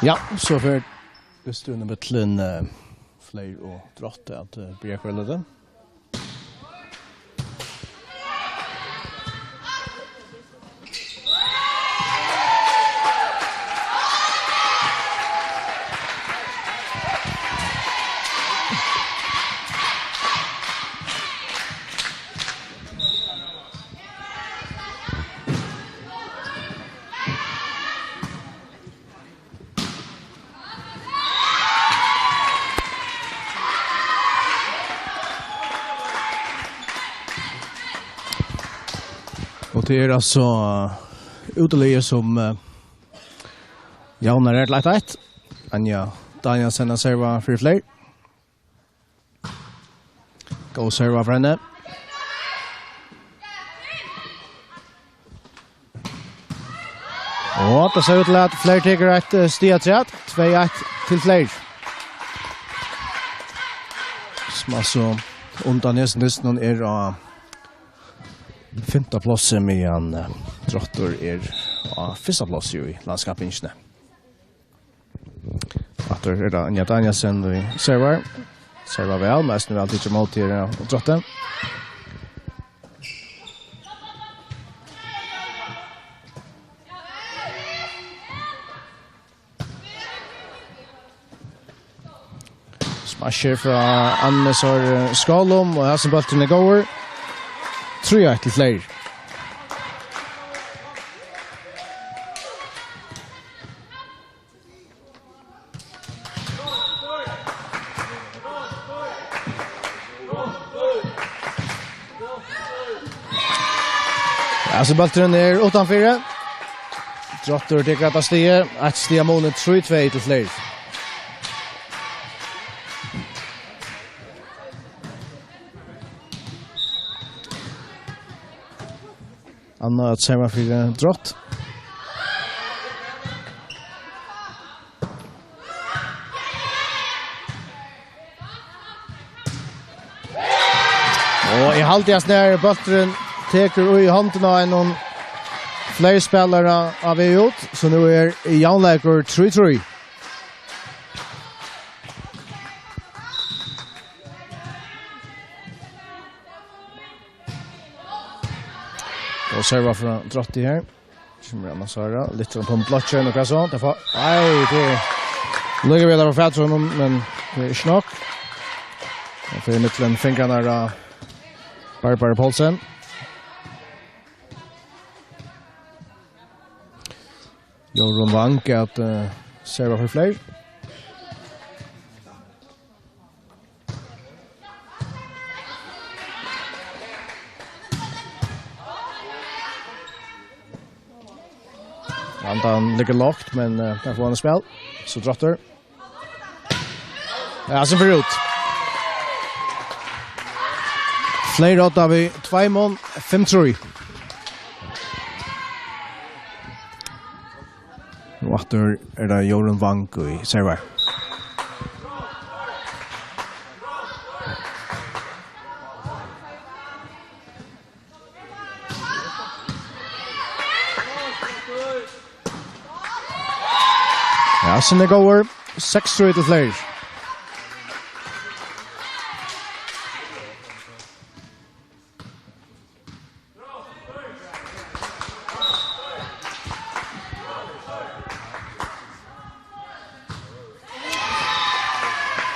Ja, så för det stunden betlen fler och drotte att bli kvällade. Och det är alltså utelige som jaunar lite ett. Anja Danielsen serva för fler. Gå serva för henne. Och det ser ut till att fler tycker ett stiaträtt. 2-1 till fler. Som alltså undan nästan är femta platsen med Drottor på första plats i landskapet. Att är det Anja Danielsen och servar väl, mest nu alltid emot till Drotten. Smasher från Annesor Skalom och här som bollen är går. 3-1 till fler. Alltså bollen är utanför. Drottor tycker att det är ett steg mål 3-2 till fler. Anna att serva för Drott. Och i halvtids när bollen teker i handen av någon fler spelare av ut, så nu är Janläker 3-3. Och serva från Drotti här. Som Anna Sara lite på platsen och så. Det får det ligger vi där på fältet men det är snack. Och för mitten fingrarna där Barbara Paulsen. Jorun Vank att serva för fler. Han ligger lågt, men där får han spel. Så Drottor. Ja, så förut. Fler åt av vi 2 mål, 5-3. Och efter är det Jorun Vank i server. Ja, sen det går 6-3 till fler.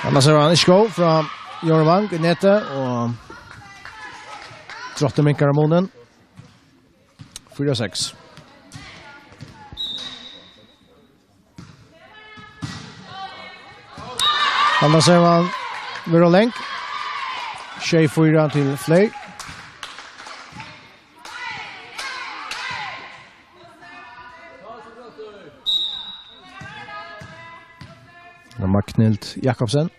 Annars är han iskå från Jorun Vank i nätet och Drotten minkar månen. 4-6. Andra servan Virolenk. 24 till Flair. Magnhild Jakobsen.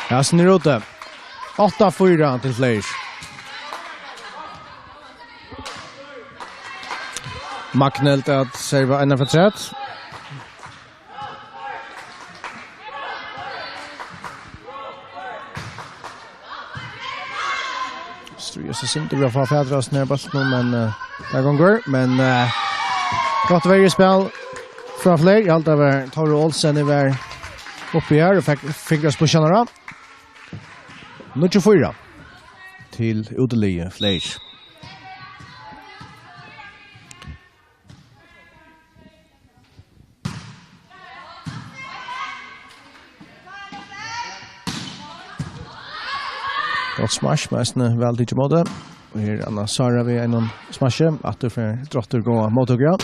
Ja, snurrute. 8-4 till Flair. Magnhild att serva ända för trätt. Strider så inte bra för Fädras ner bollen men det går men gott väg i spel från Flair. Allt över Taro Olsen i var uppe här och fick oss på känna. 24 till Udelie Flair. Gott smash, men väldigt i måte. Och här Anna Sara vi en smash att du för drotter gå mot högra.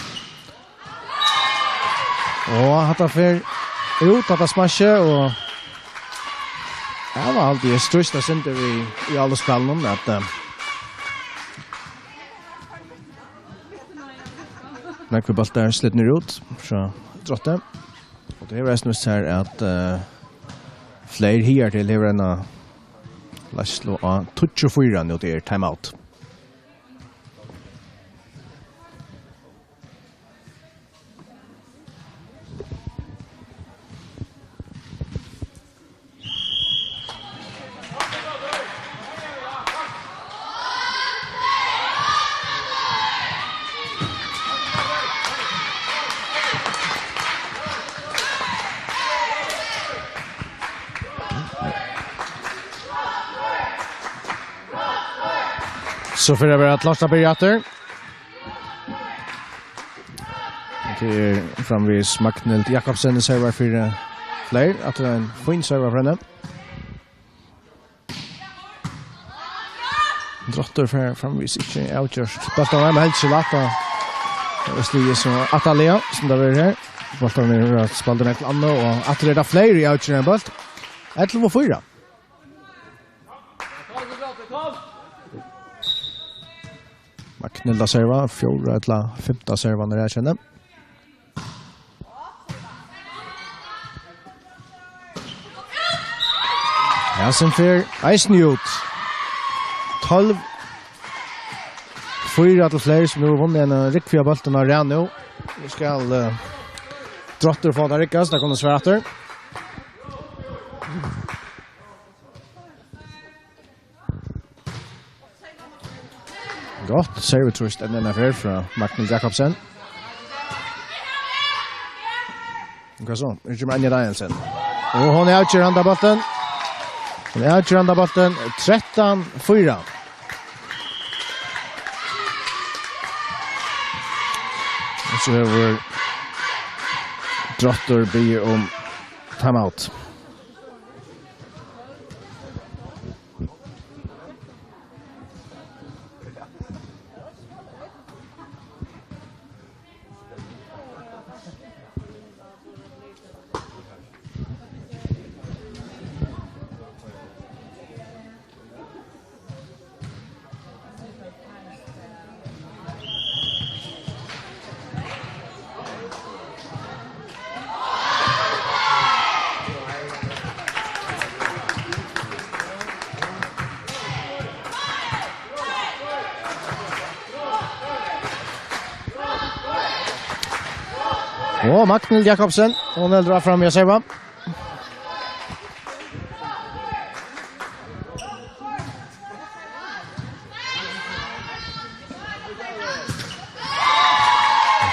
Och hatta för ut att smash och ja, var alltid största center i alla spelen att Mäkveballt där sliter ut så drotter. Och det är resten här att Flair här till leverna Laslo a 24 nu det är timeout. Så för det var att Lars Bergater. Det är framvis Magnhild Jakobsen i server för Flair. Att det är en fin server för henne. Drotter för framvis inte outgörs. Bollen är med helt så lätt. Det stiger så Atalia som där är här. Bollen är att spela den till Anna och att det är Flair i outgörs boll. 11-4. Magnhilda serva, 4 eller 5 serva när jag känner. Ja, sen för Eisnjut. 12. 4 till Flair som nu vunnit en riktiga bollen av redan nu. Nu ska drotter få det rikast, där kommer Sverter. Gott servitrust en affär från Magnhild Jakobsen. Och så, är det Anja Danielsen. Och hon är outgör andra bollen. Hon är outgör andra bollen 13-4. Och så över drotter blir om timeout. Och Magnhild Jakobsen, hon vill dra fram jag serva.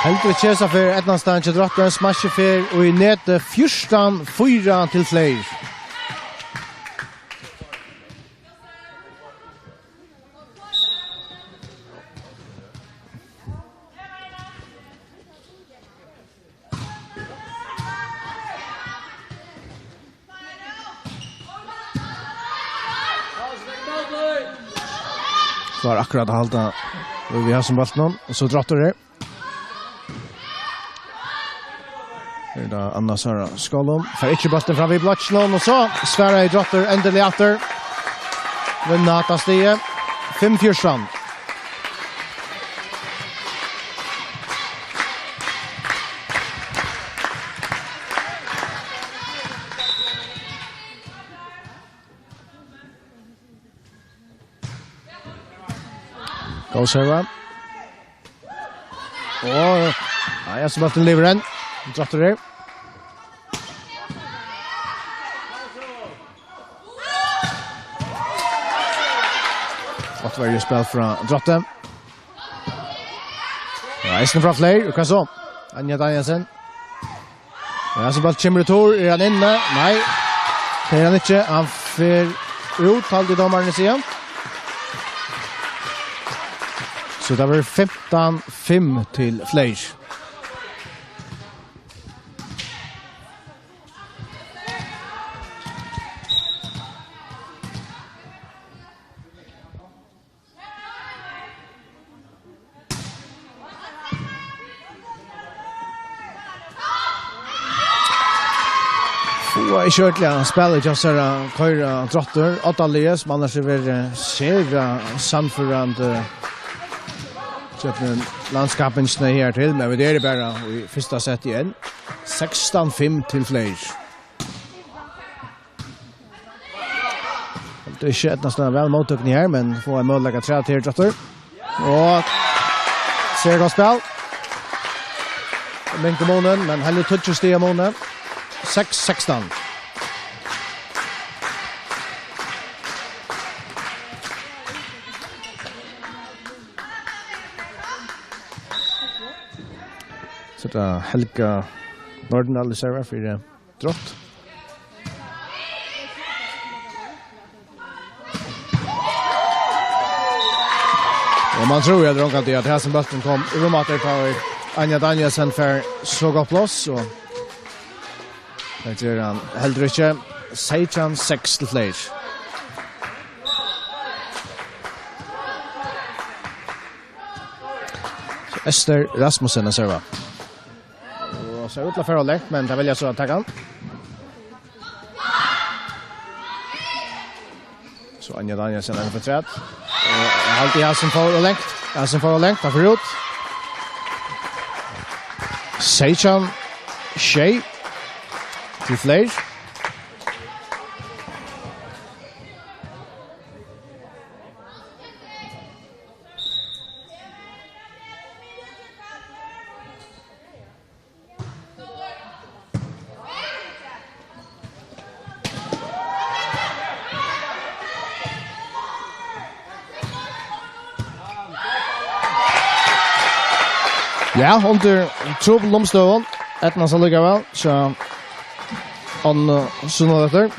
Helt rätt käsa för Ednarstan till drottaren smash för och i nät 14-4 till Flair. klarar akkurat att hålla vi har som bollen och så drattar det. Det är Anna Sara Skolom. För inte bollen fram vid platsen och så Sverige i drattar ändelig efter. Vinna att stiga 5-4 strand. Go serva. Och jag som bollen lever den. Drattar det. Varje spel från Drotte. Reisen från Flair, och kan så. Anja Danielsen. Ja, så bara kommer det han inne. Nej. Det är han inte. Han får ut halv i domaren i sidan. Så det var 15-5 till Flair. I kjørtlige spiller ikke så køyre trotter, 8 lies, man har vært serra samførende landskapene her til, men vi er bare i første sett igjen. 16-5 til flere. Det er ikke et nesten vel mottøkning her, men får en mål å tre til trotter. Og ser godt spill. Minke måneden, men heller tøtter stiger måneden. 6-16. Så det er Helga Nordendahl i server for drott. Og man tror jeg dronk alltid at her som bøtten kom i rommet der tar Anja Danielsen for så godt plass. Og det gjør han heller ikke. 16-6 til flere. Esther Rasmussen er server. Og så utla for å lekt, men det vil jeg så takke han. Så Anja Danielsen er for tredje. Og alltid Hansen for å lengt. Hansen for å lengt, han får ut. 16-6 til flere. Ja, under trubbel omstøven. Etna så lykker vel, så han sunnet etter.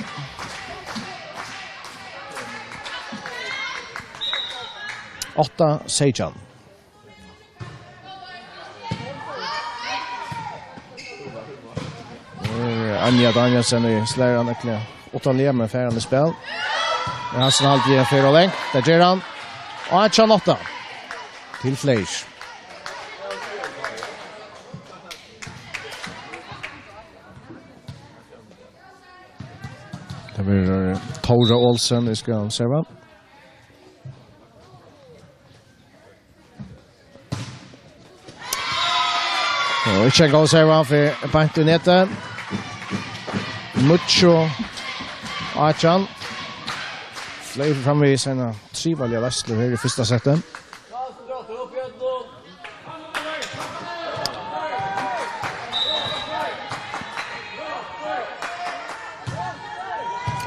Åtta Seichan. Anja Danielsen i slæren ekkelig. 8-9 med færende spill. Hansen alltid 4 lengt. Det gjør han. Og han kjenner 8. Til flere. Det blir Tora Olsen vi skal serva. Og ikke en god serva for Bank i nettet. Mucho Achan. Flere fremme i sine trivallige Vestler her i første settet.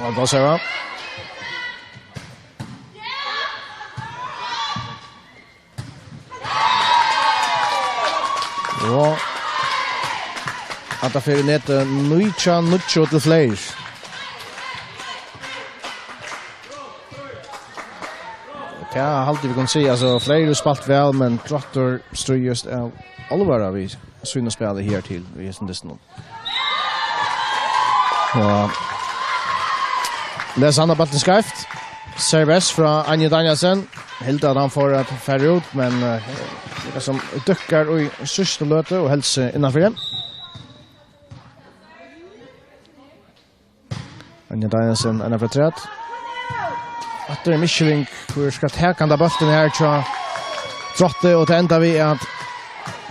Og da ser vi. Og at det fyrir ned Nucho til flere. Ja, alltid vi kan si, altså flere spalt vel, men Trotter strøyest av allvara vi synner spillet her til vi er som dessen. Og det er Sanna Balten skreft. Serves fra Anja Danielsen. helt att han får att färra ut, men det är som duckar och i sista löte och helst innanför det. Anja Danielsen, en av träd. Att det är Michelin, hur ska täkanda bulten här tror Trotte och det enda vi är att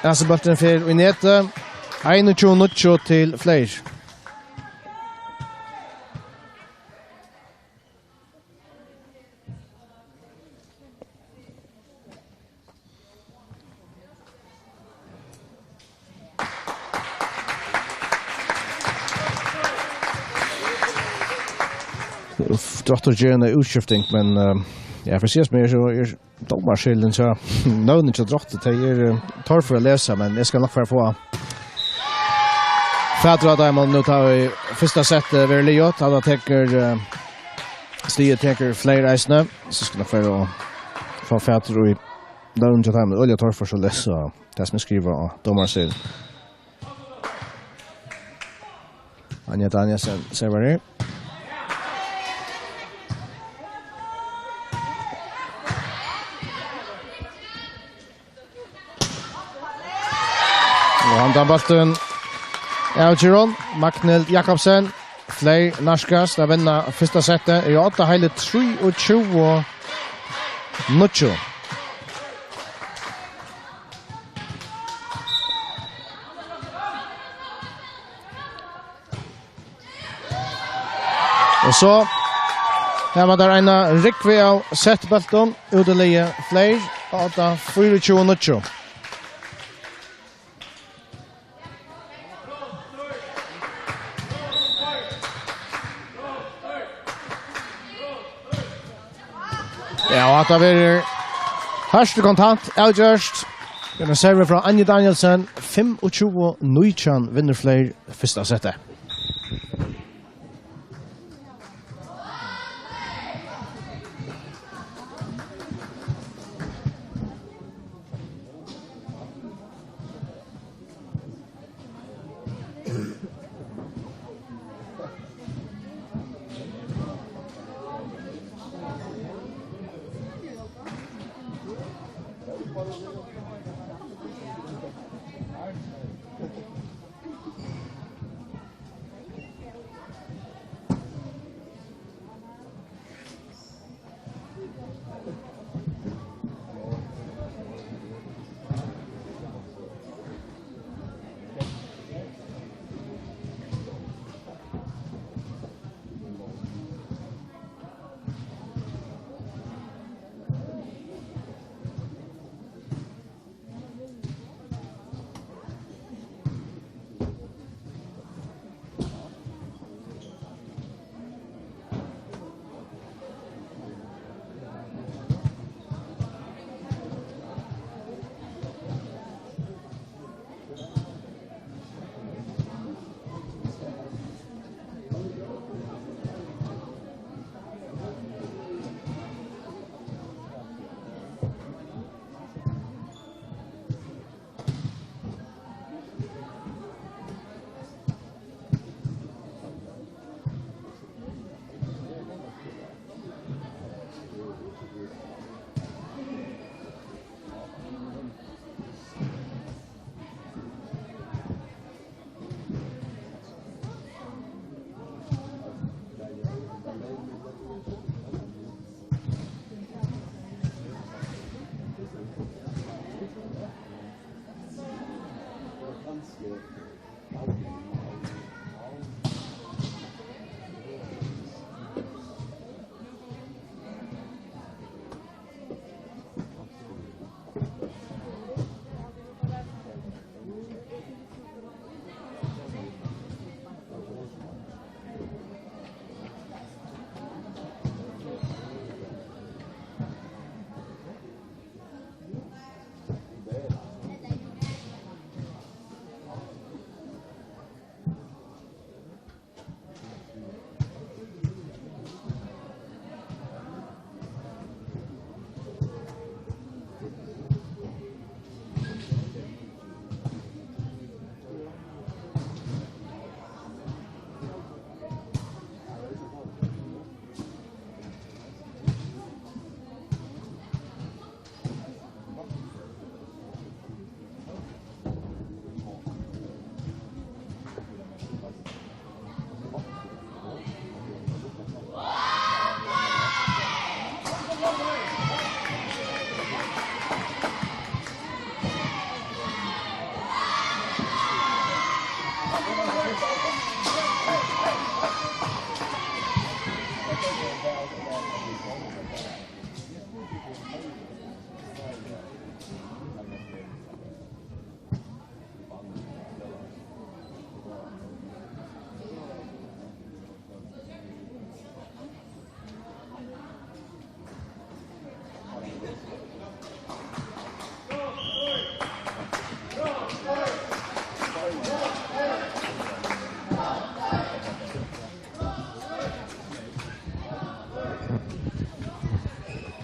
alltså bulten för i nete 21-0 till Fleir. Dr. Jane utskifting, men ja, precis mer så domarskillen så nöden inte drottet det tar för att läsa, men jag ska nog få Fädra Diamond nu tar vi första set över Leot, han täcker stiget täcker Fleir Eisne, så ska nog få Fädra i nöden inte Diamond olja tar för så läsa det som skriver domarskillen. Anja Danielsen serverar. Handan bulten Algeron, Magnhild Jakobsen, Fleir Narskas, där vinner första setet i 8-23 Nuccio. Och så här var där en rikve av setbulten utelige Fleir 8-24 Nuccio. Ja, att det är första kontant, avgörst. Den server från Anja Danielsen, 25-19 vinner Fleir första setet.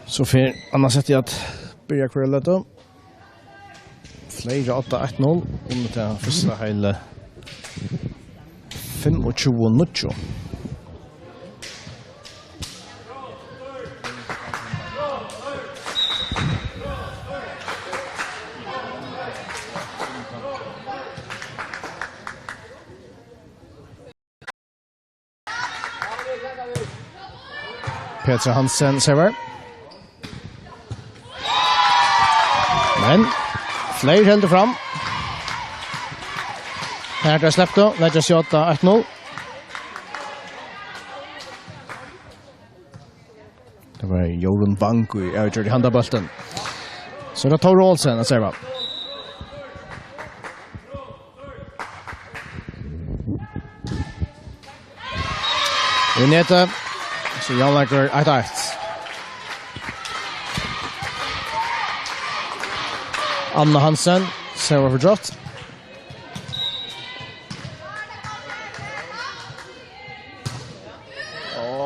Så för annars sätter jag att börja kvällen då. Flera 8-1-0 under den första hela 25-0. Petra Hansen server. Men fler heldur fram. Här där släppte då, lägger sig 8-1-0. Det var Jorun Banku i över i handbollen. Så det tar Olsen att serva. I nete så Jan lägger 1-1. Anna Hansen server för drott.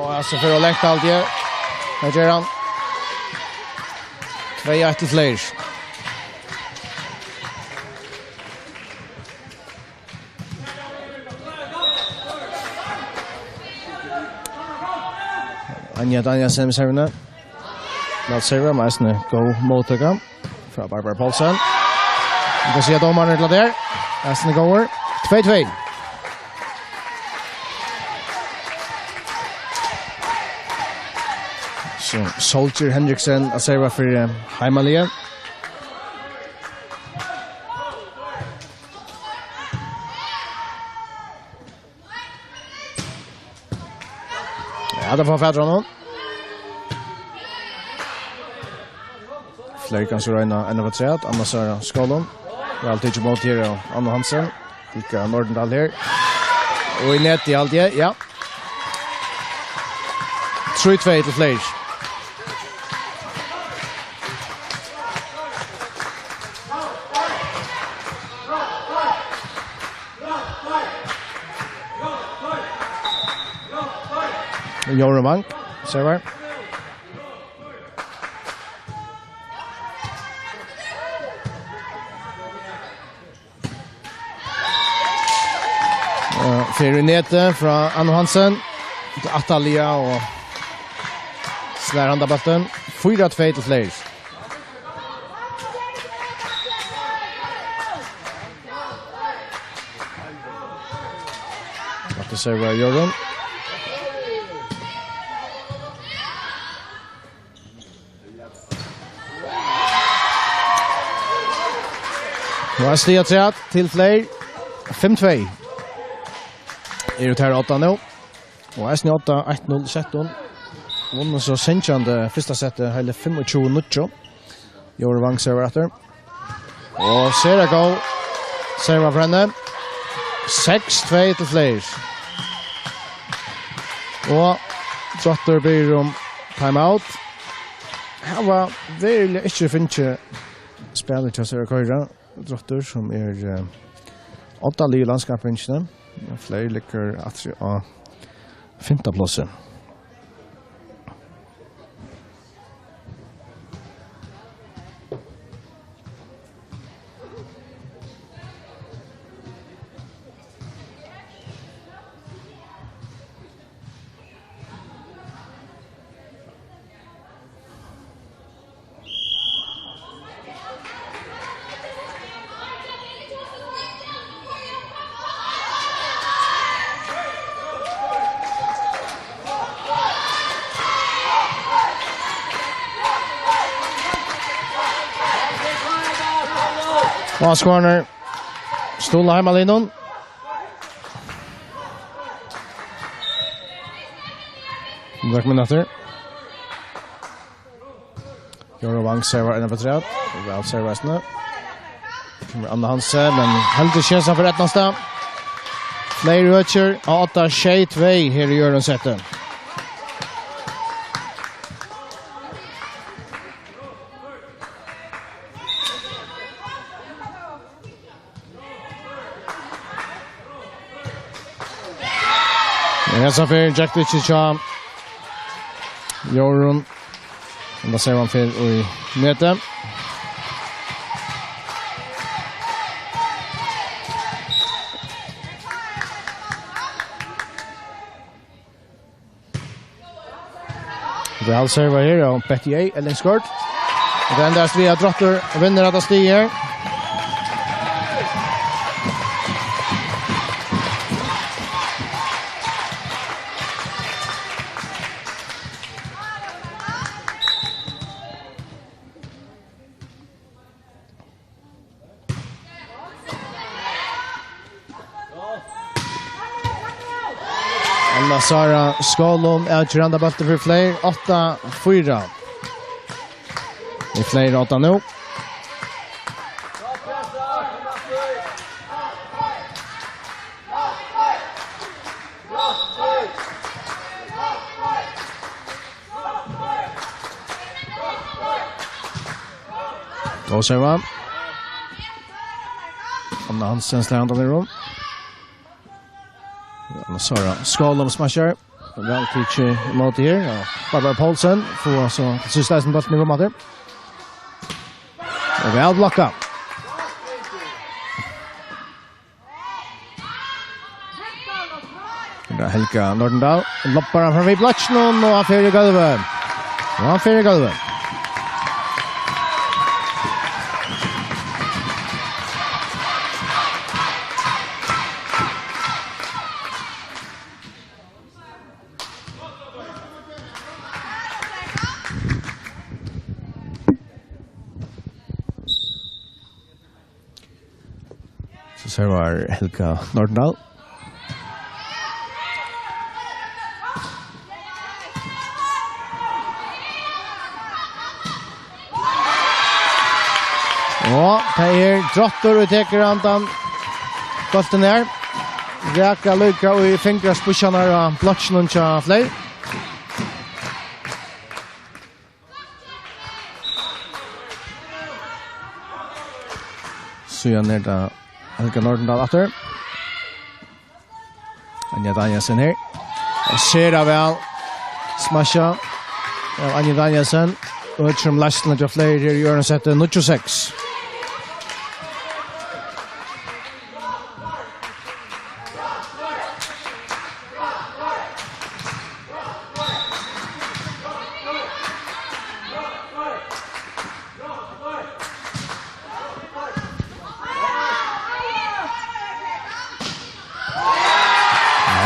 Alltså för att lägga allt det. Här gör han. 2-1 till fler. Anja Sem serverna. Låt server Masne go mottaga fra Barbara Paulsen. Vi kan se domaren till där. Masne går 2-2. Så Soldier Henriksen att serva för Heimalia. Ja, det får fädra honom. Fler kan så röjna ännu vad träd. Annars är Skålon. Vi har alltid mot här och Anna Hansen. Vilka Nordendal här. Och i nät i allt det, ja. 3-2 till fler. Jorun Bank, server. Fyrir nete fra Anna Hansen til Atalia og slær handa bøtten. 4-2 til flere. At det server Jorun. Nå er stiget til flere. 5-2. Det här 8 nu. Och SN 8 1-0 17. Vunnen så senkjande första setet hela 25-0. Jorun Bank server efter. Och Sera go server för henne. 6-2 till fler. Och Trotter blir om timeout. Han var väldigt inte finche spelar till Sera Köra. Trotter som är 8 i landskapsvinsten. Fler ligger att ja 5:e platsen. Last corner. Stola Heimalinon. Drak minutter. Joro Wang servar innan på träd. Väl servas nu. Kommer Anna Hansen, men heldig chansen för rätt nästa. Flere røtjer, 8-2 her i Jørgensettet. Hesa för Jack Ditchicha. Jorun. Och då ser man för i möte. Väl servar här och Petier Ellingskort. Och den där Svea Drotter vinner att stiga. Sara Skalom utgörande bulten för fler 8-4. Det är fler 8 nu. Då ser man. Anna Hansen slår han i rum. Sara Skalom smashar. Väl pitch mot här. Ja. Barbara Paulsen får så sista som bollen i rummet där. Och väl blocka. Det är Helga Nordendal. Loppar från vid platsen och han får i golvet. Så var Helga Nordendal. Ja, Pejer Drotter och teker andan. Bollen ner. Räka lycka och i fingrarspusharna och platsen och tja fler. Så jag ner där. Helga Nordendal efter. Anja Danielsen här. Och ser av väl. Smasha. Anja Danielsen. Och ett som lasten till fler i Jørgensettet 26.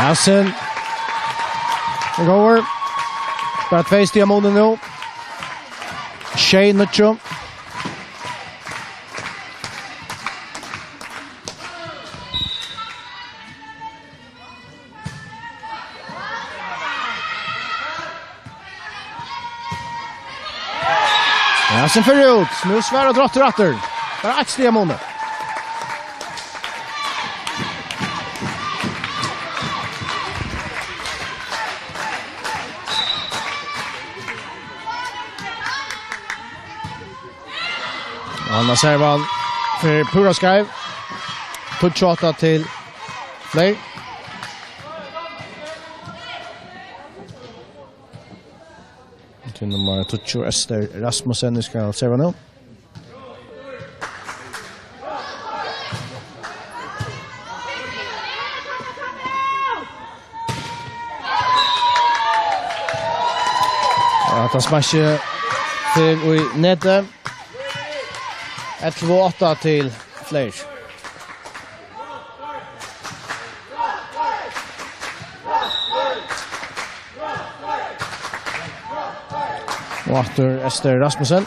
Hassen. Det går. Bara 2 steg mot nu. Shane Nucho. Hassen för ut. Nu svär och Drotter åter. Bara 1 steg mot nu. Anna servan för Pura Skyve. 28 till fler. Till nummer 20 Ester Rasmussen ska serva nu. Att han smashar till i nätet. 1-2-8 till fler. Och efter Ester Rasmussen.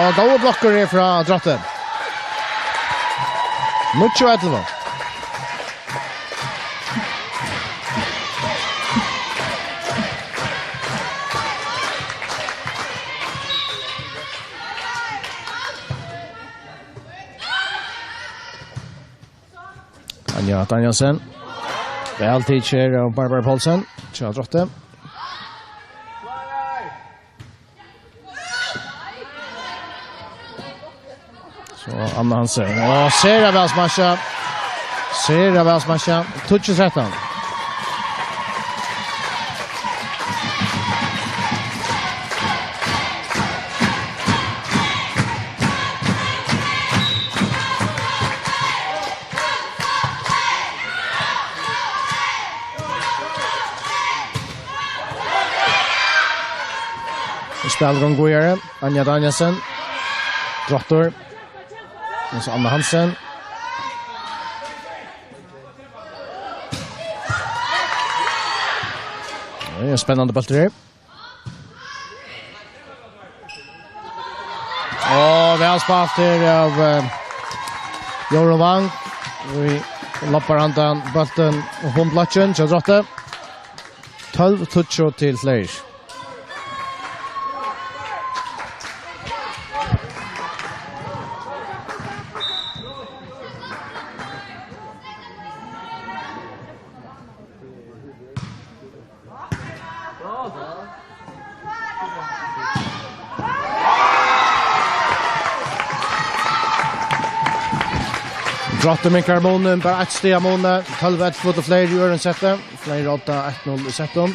Och då blockar det från Drotte. Mucho Edlund. Anja Danielsen. Väl teacher och Barbara Paulsen. Tja Drotte. Så Anna Hansen. Och Sera Välsmascha. Sera Välsmascha. Touch 13. Spelgång Gojare, Anja Danielsen, Drottor, och så Anna Hansen. Det är en spännande bolter. Och väl spalt av Joran Wang. Vi lappar handan bollen och hundlatchen så Drotte. 12 touch till Fleisch. Drotte med karbonen, bara ett steg av måned. 12-1 fot och flere i øren settet. Flere 8-1-0 i settet.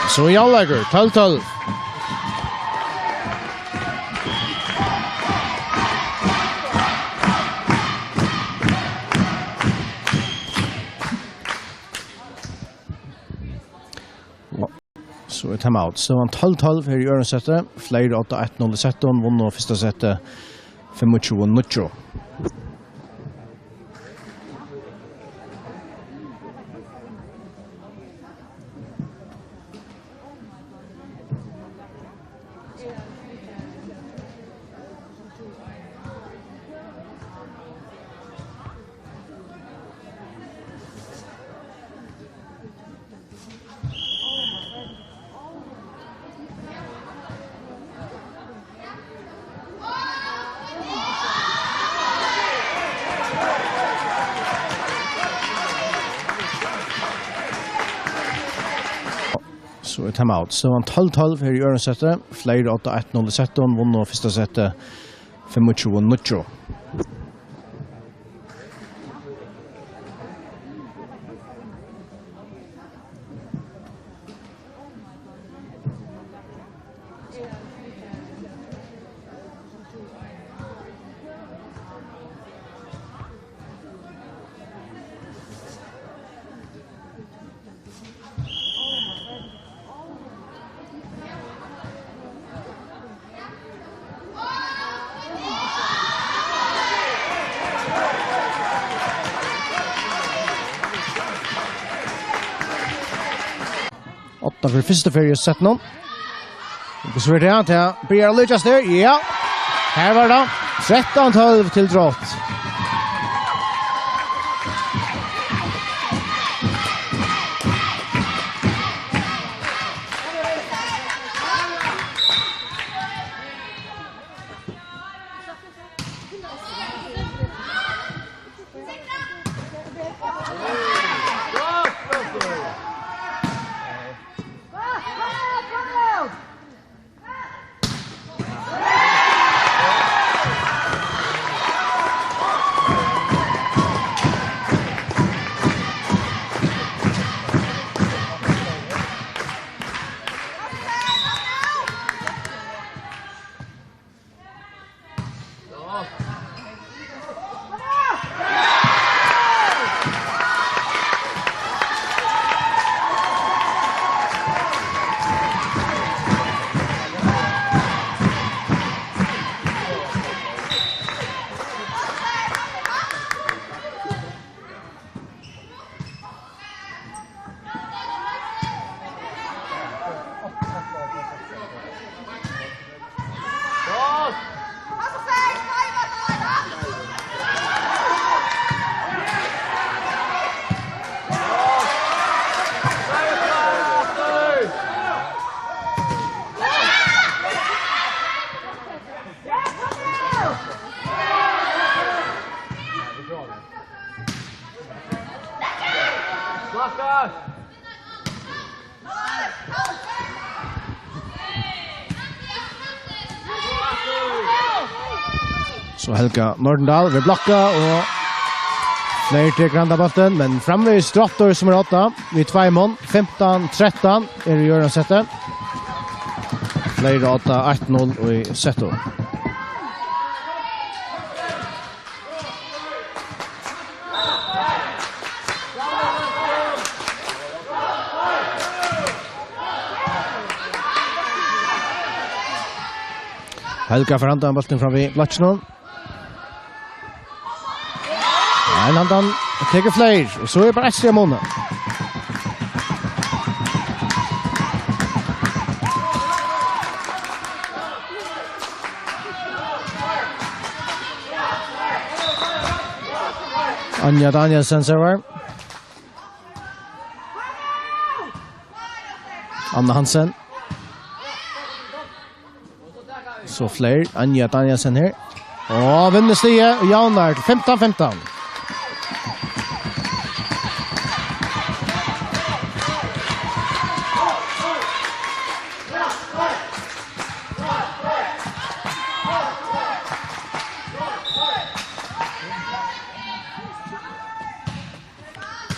Så i anlegger, 12-12. Så timeout. Så han 12-12 här i Örnsätter. Flere 8-1-0 i setton. Vunner första settet 25-0. Så timeout. Så han 12-12 här i Örnsätter. Flere 8-1-0 i setton. Vunner första settet 25-0. För första ferie sett någon. Det så är det att jag blir lyckas där. Ja. Här var det 13-12 till Drott. Så Helga Nordendal vil blokka og flere til Grandabolten, men framvis Drottor som 8 vid 2 mån, 15-13 i Jørgensettet. Flere 8-1-0 i settet. Helga forhandler bollen fram vid Blatchnon. Han teker flere, og så bare ekstra måned. Anja Danielsen server. Anna Hansen. Så flere, Anja Danielsen her. Og vinner stiget, og Janar til 15-15.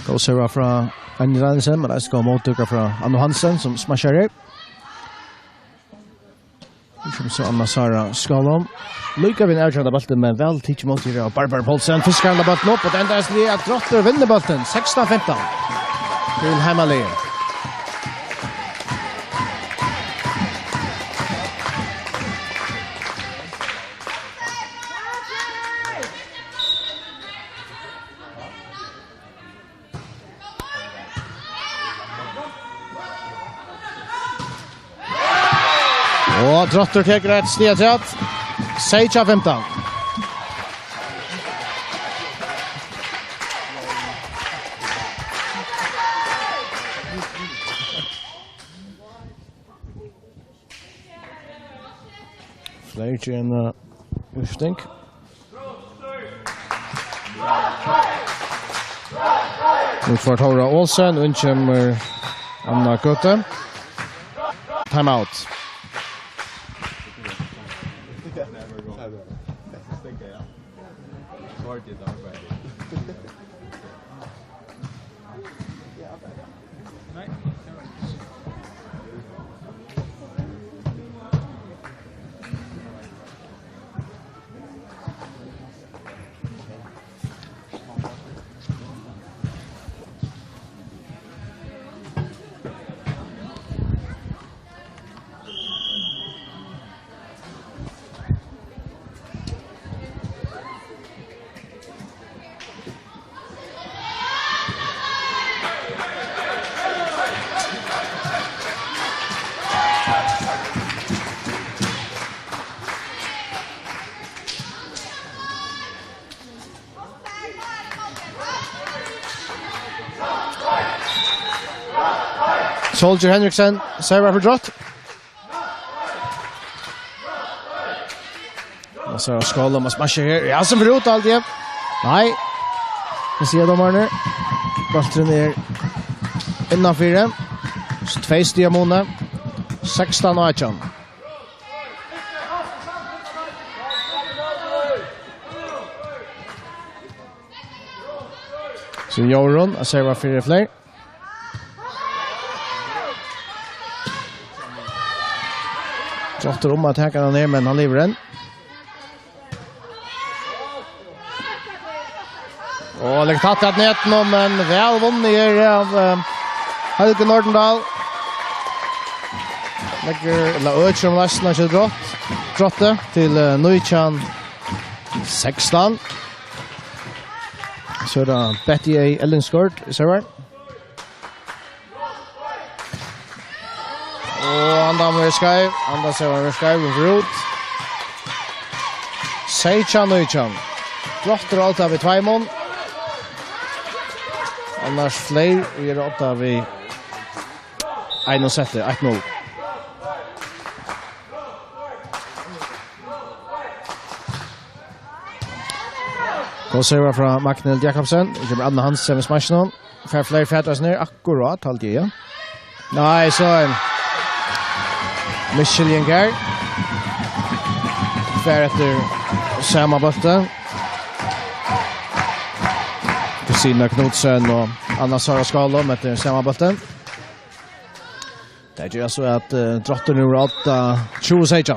Gå server fra Anja Danielsen, men det skal motdukke fra Anna Hansen som smasher her. Så Anna Sara Skalom. Lycka vinner avgjørende bollen med vel tidlig motdukke av Barbara Poulsen. Fisker han bollen opp, og det enda er at Drottor vinner bollen 16-15 til Heimalien. Og Drottor teker et sted til at 16-15. Flere til en utstink. Ut for Tora Olsen, og kommer Anna Gøtte. Timeout. Soldier Henriksen server for Drott. Och så skålar man smasher här. Ja, som förut alltid. Nej. Vi ser domarna. Bollen är innanför. 2 steg månad. 16-18. Så Joron server för fler. Drottor att täcka den ner, men han lever den. Och lägger tatt att nät nå, men väl vunnit av Helge Nordendal. Lägger la öch om nästan till Drotte till Neuchan 16. Så då Betty Ellenskort server. Och andra med Sky, andra server med Sky och Root. Neuchan. Drottor allt av 2 mån. Annars fler och gör 8 vid 1-0. Gå server fra Magnhild Jakobsen. Det kommer Anna Hansen med smashen. för fler färdras ner akkurat halvt ja. Nej, så en Michelin här. För efter samma botten. Kristina Knudsen och Anna Sara Skalom efter samma botten. Det gör så att drotten nummer 8 26.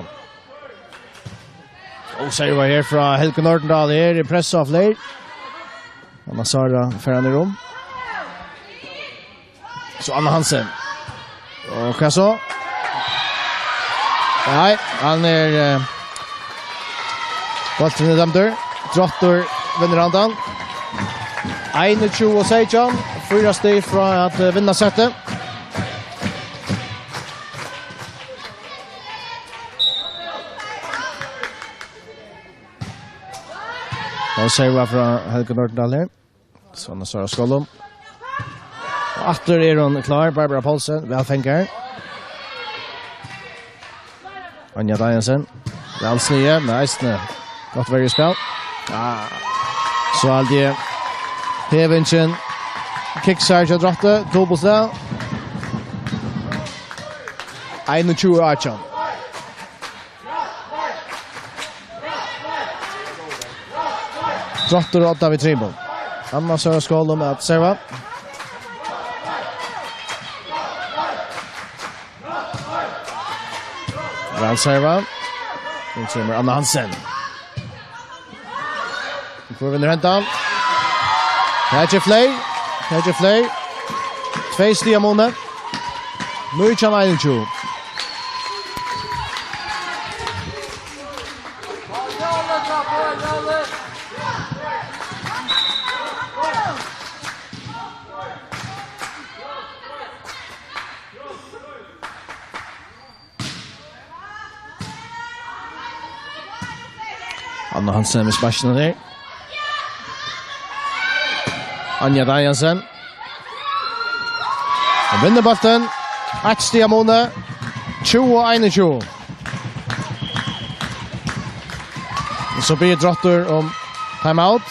Och säger vad här från Helge Nordendal här i press av fler. Anna Sara förande rum. Så Anna Hansen. Och vad så? Nej, han är bollen i dömder. Drottor vinner andan. 21-16. 4 steg från att vinna sättet. Och säger vad från Helge Nordendal här. Så Anna Sara Skolom. Och efter är hon klar. Barbara Paulsen. Välfänkar. Anja Dajensen. Välsnige. Med Eisne. Gott varje spel. Så alltid. Hevinchen. Kicksar till drotte. Dubbelställ. 21-18. Drotter 8 vid trimbol. Anna Sara Skolom att serva. Väl serva. Nu kommer Anna Hansen. Får vinner häntan. Här är Flay. 2 stiga månne. Nu är Chan Eilenchu. Anna Hansen med smashen där. Anja Dajensen. Och vinner bollen. 8 stiga månne. 21-21. Så blir drotter om timeout.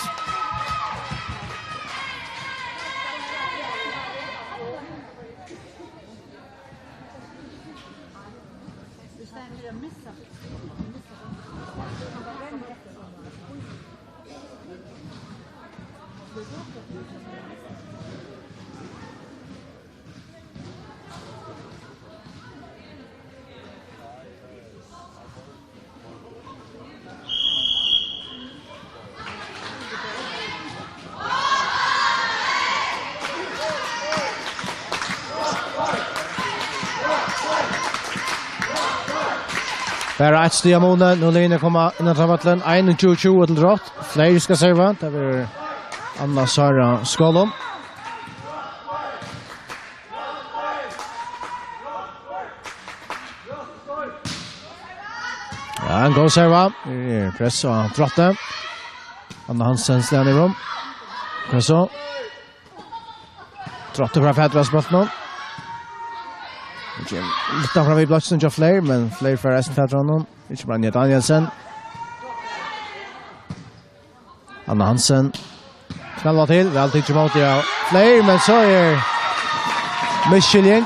Bara 1 stiga månne, nu Lina kommer in i travatlen, 21-20 till drott. Fler ska serva, det blir Anna Sara Skolom. Ja, en god serva, press och drotte. Anna Hansen ställer i rum. Press och drotte för att fädras botten. Lite fram i platsen till Flair, men Flair för resten för honom. Inte bara Anja Danielsen. Anna Hansen. Knallar till, väl till Jamal Flair, men så är Michelin.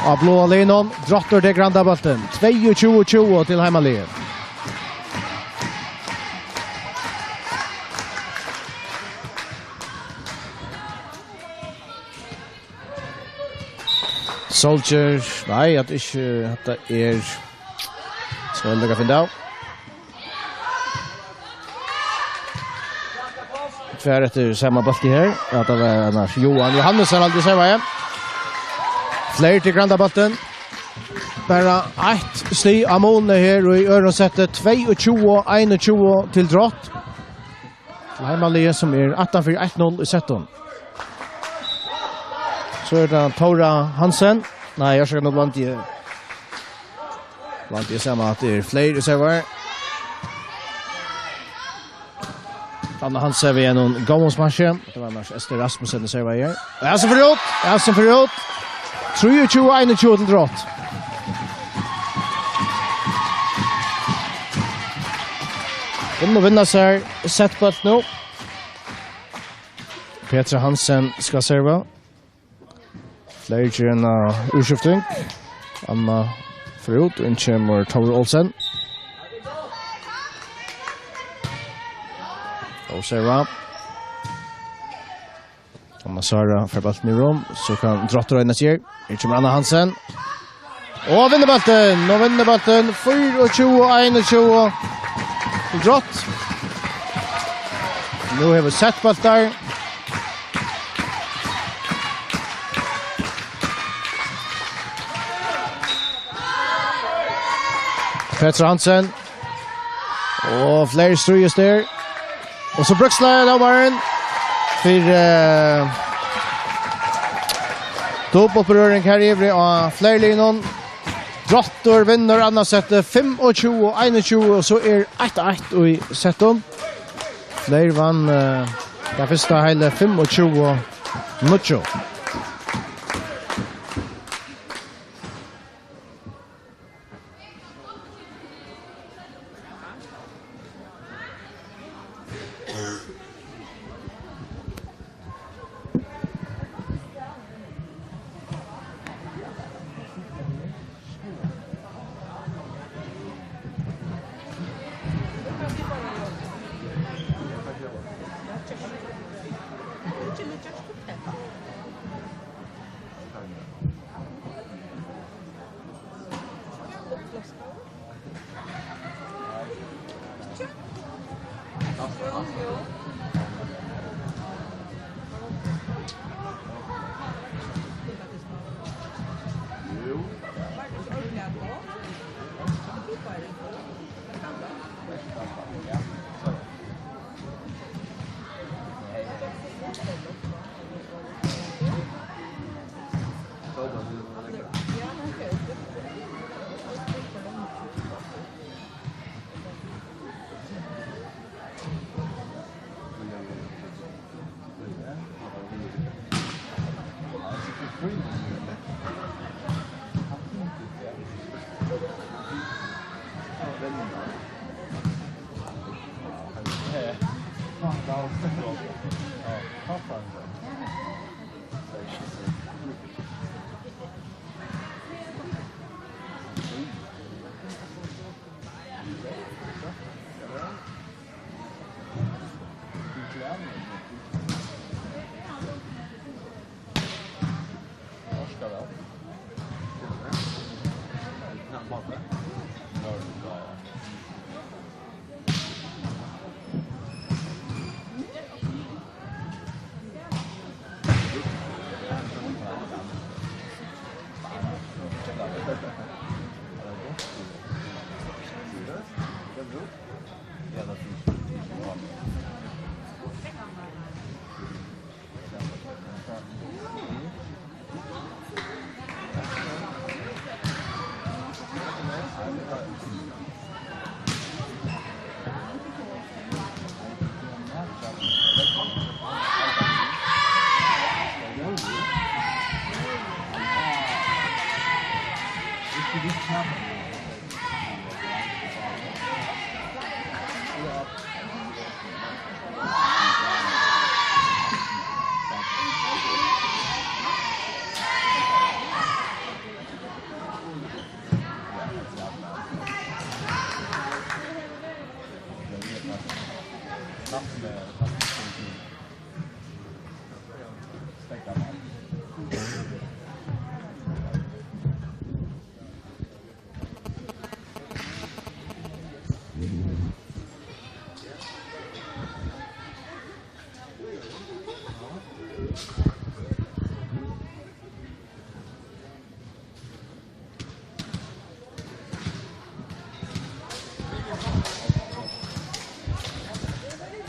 Och blå linon, drotter till granda bollen. 22-20 till hemmalige. Soldier, nej, att inte att det ska väl lägga finna. För efter samma boll här, att det var annars Johan Johannesson aldrig säger vad. Fler till granda bollen. Bara 1 steg Amone här och i öronsättet 22-21 till drott. Heimalie som är 18-1-0 i setten. Så är det Tora Hansen. Nej, jag ska nog blant i samma att det är fler server. Anna Hansen vid en gångsmatchen. Det var annars Ester Rasmussen i server här. Alltså för ut. 23-21 till drott. De må vinna sig setbult nu. Petra Hansen ska serva. Fleiri en urskifting. Anna Frut och kommer Tor Olsen. Och serva. Anna Sara för bollen i rum så kan Drottor in sig. Kommer Anna Hansen. Och vinner bollen. Och vinner bollen 24-21. Drott. Nu har vi sett boll där. Petra Hansen. Och fler stryes där. Och så Bruxla domaren för dubbelberöring här i och fler linon. Drottor vinner andra sättet 25-21 och så 1-1 i setten. Fler vann det första hela 25 mucho.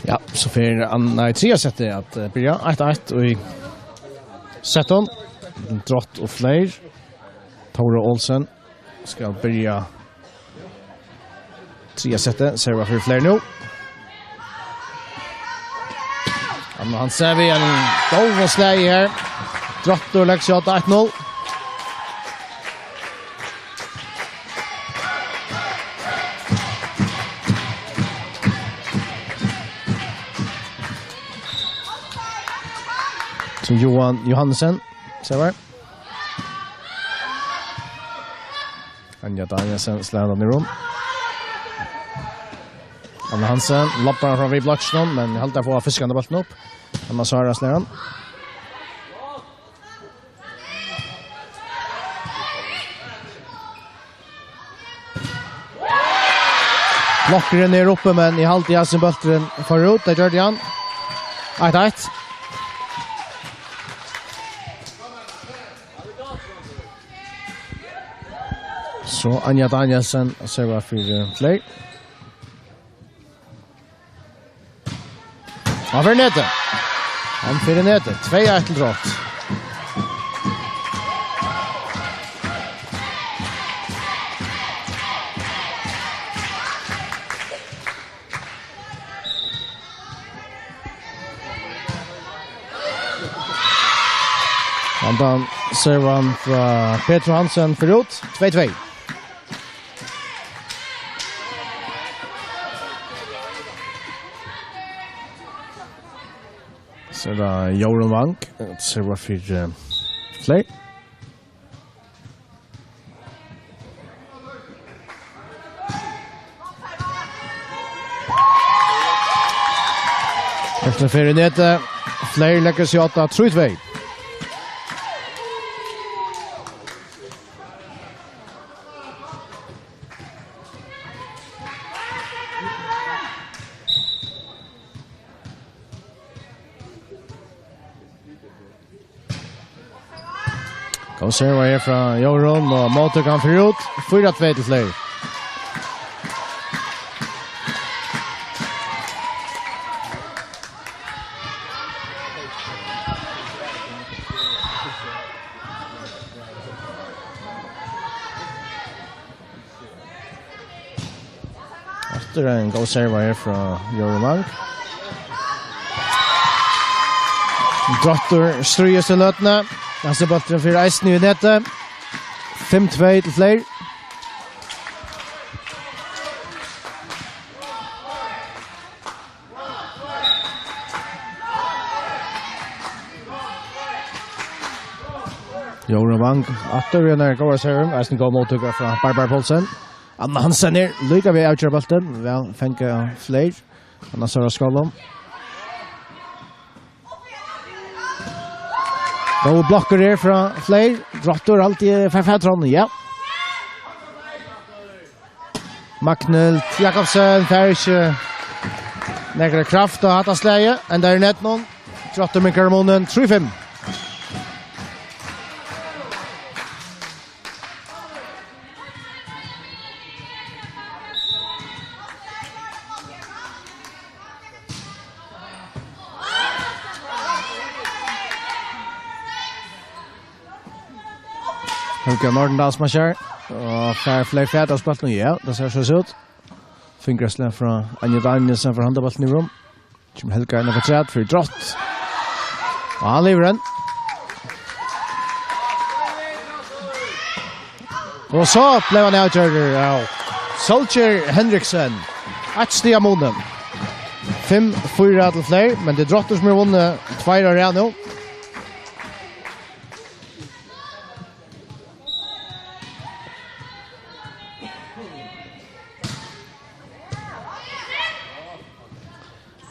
Ja, så för Anna i tredje sättet att börja 1-1 och i setten Drott och Fleir. Tor Olsen ska börja tredje sättet, serva för Fleir nu. Anna han ser vi en dovslag här. Drott och lägger sig 1-0. Som Johan Johansen servar. Anja Danielsen slår den i rum. Anna Hansen lappar från vid blockstånd, men haltar på fiskande bollen upp. Anna Sara slår den. Blockeren är uppe, men i halt i halsen bollen förut. Det gör det igen. 1-1. Så Anja Danielsen servar för Flay. Han för nätet. Han för nätet. 2-1 till Drott. Andan servan från Peter Hansen förut. 2-2. Så där Joran Vank servar för Flay. Efter för nätet. Flay lägger sig 8-3-2. Och servar här från Joran och Motor kan förut. 4-2 till Flay. Efter en god servar här från Joran Mank. Drottor stryes till lötna. Alltså bollen för Eisen i nätet. 5-2 till Flay. Joran Vank åter i när går serven. Eisen går mot tugga från Barbara Paulsen. Anna Hansen lika vid outcher bollen. Väl fänka Flay. Anna Sara Skallom. Då blockar det från Flay. Drottor alltid förfätron, ja. Magnult Jakobsen färg några kraft och hata släge. Ända i net någon. Drottor med Karamonen 3-5. Hugo Nordendal som kör. Och Flay färd av spalt nu, ja. Det ser så ut. Fingraslen från Anja Danielsen för handbollen i rum. Som Helga är för träd för Drott. Och han lever den. Och så blev han avgörd av Solskjaer Henriksen. 1 steg av munnen. 5-4 till Flay, men det är Drottor som har vunnit 2 år nu.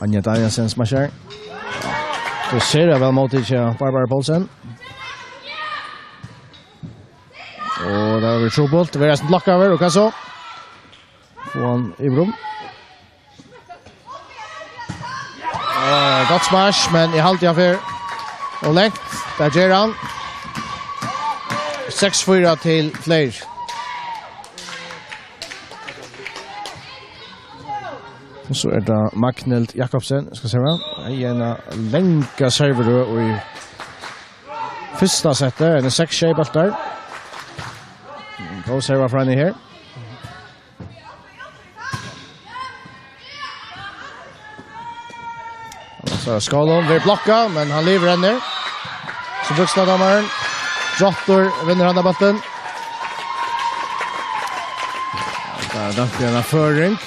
Anja Danielsen smashar. Det ser jag väl mot Barbara Paulsen. Och där har vi Trobolt. Det var resten block över och så. Får han i brum. Gott smash, men i halvtid för och längt. Där ger han. 6-4 till Flay. Och så är det Magnult Jakobsen, ska se va. En länka server och i första sättet en 6 shape där. Go server från här. Så Skallon vill blocka, men han lever ännu. Så Buxnadomaren Drottor vinner han bollen. Där blir en förring.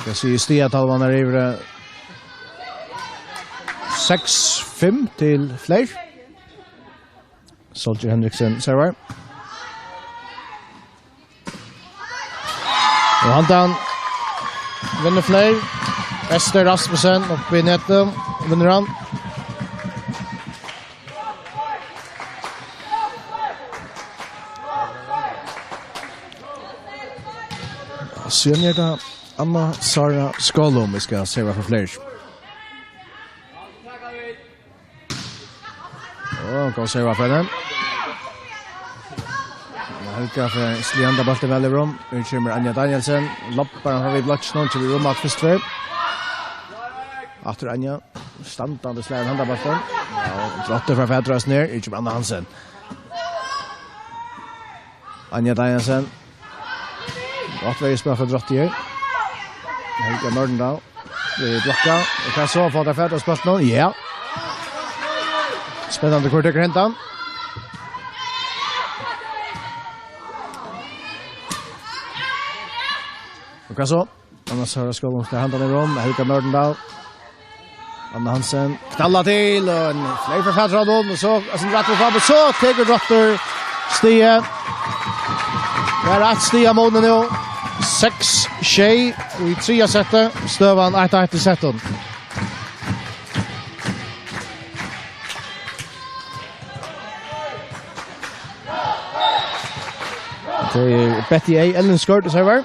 Jag ser ju Stia Talvan är över 6-5 til Fleir. Soldier Henriksen server. Og Hantan vinner Fleir. Ester Rasmussen oppe i nettet. Vinner han. Sen är det Anna Sara Skalom vi ska se för Fleir. Gå se vad för den. Helga för Slianda bollen väl i rum. Nu kommer Anja Danielsen. Loppar han vid platsen till rummet först för. Efter Anja standande slag handa bollen. Ja, drotter från Fedras ner. Inte Anna Hansen. Anja Danielsen. Gott väg spela för drott här. Helga Nordendal. Vi blockar. Och kan så få det Fedras bollen. Ja. Spännande kort tycker hämtan. Och kan så. Annars har Skalom ska hända i rum. Helga Nordendal. Anna Hansen knallar till och en Fleir för Fedradon och så alltså rätt fram och så tar Drotter Stie. Det är rätt Stie mot nu. 6-6 i 3 sättet. Stövan 1-1 i sätten. Det är Betty A. Ellenskort server.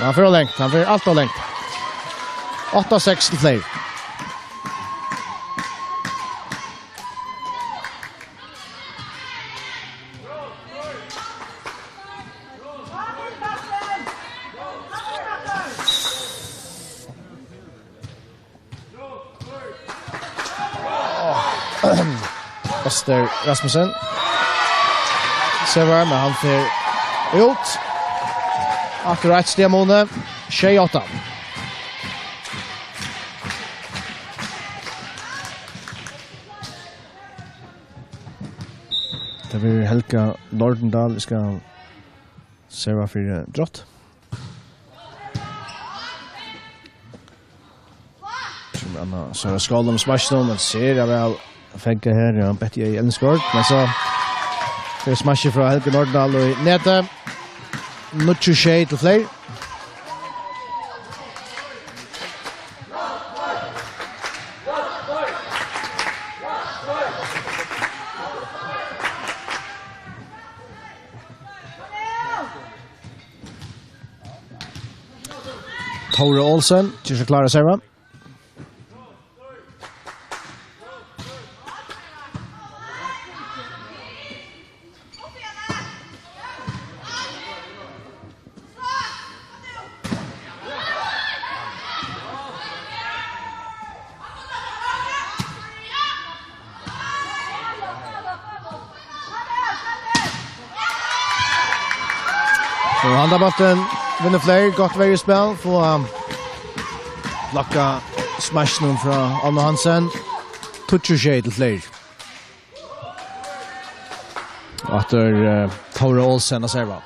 Han får längt. Han får allt längt. 8-6 till Fleir. Ester Rasmussen. Server med han för ut. Akkurat stämmande. 6-8. Det blir Helga Nordendal. Vi ska serva för drott. Som Anna Sara Skalom smashar man ser jag väl fänka här ja Betty i Ellenskort men så det smashar från Helga Nordendal och neta Nuchu Shade till Fleir. Tore Olsen, just klara serva. Så andra bollen vinner Fleir, gott väg i spel för locka smashen från Anna Hansen. Toucher till Fleir. Efter Tore Olsen och serva.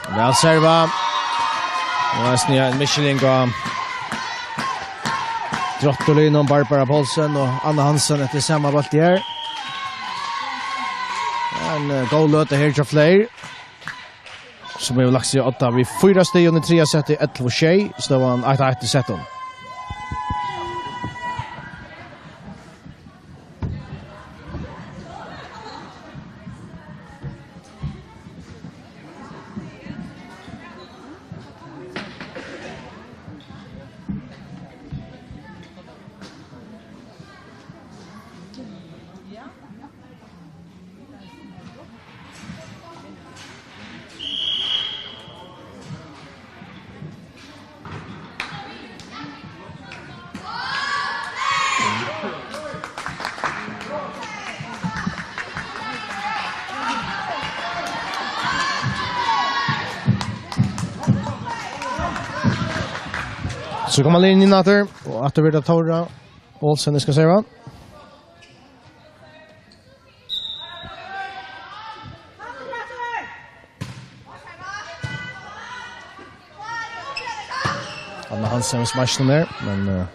Väl serva. Och snälla Michelin går Drottolin och Barbara Paulsen och Anna Hansen efter samma boll där. En goal här till Fleir. Som är lagt sig 8 vid 4 steg under 3 set i 11-6. Så var han 1-1 i setten. Så kommer linjen natter och att det blir Tore Olsen ska säga. Hansen med smashen der, men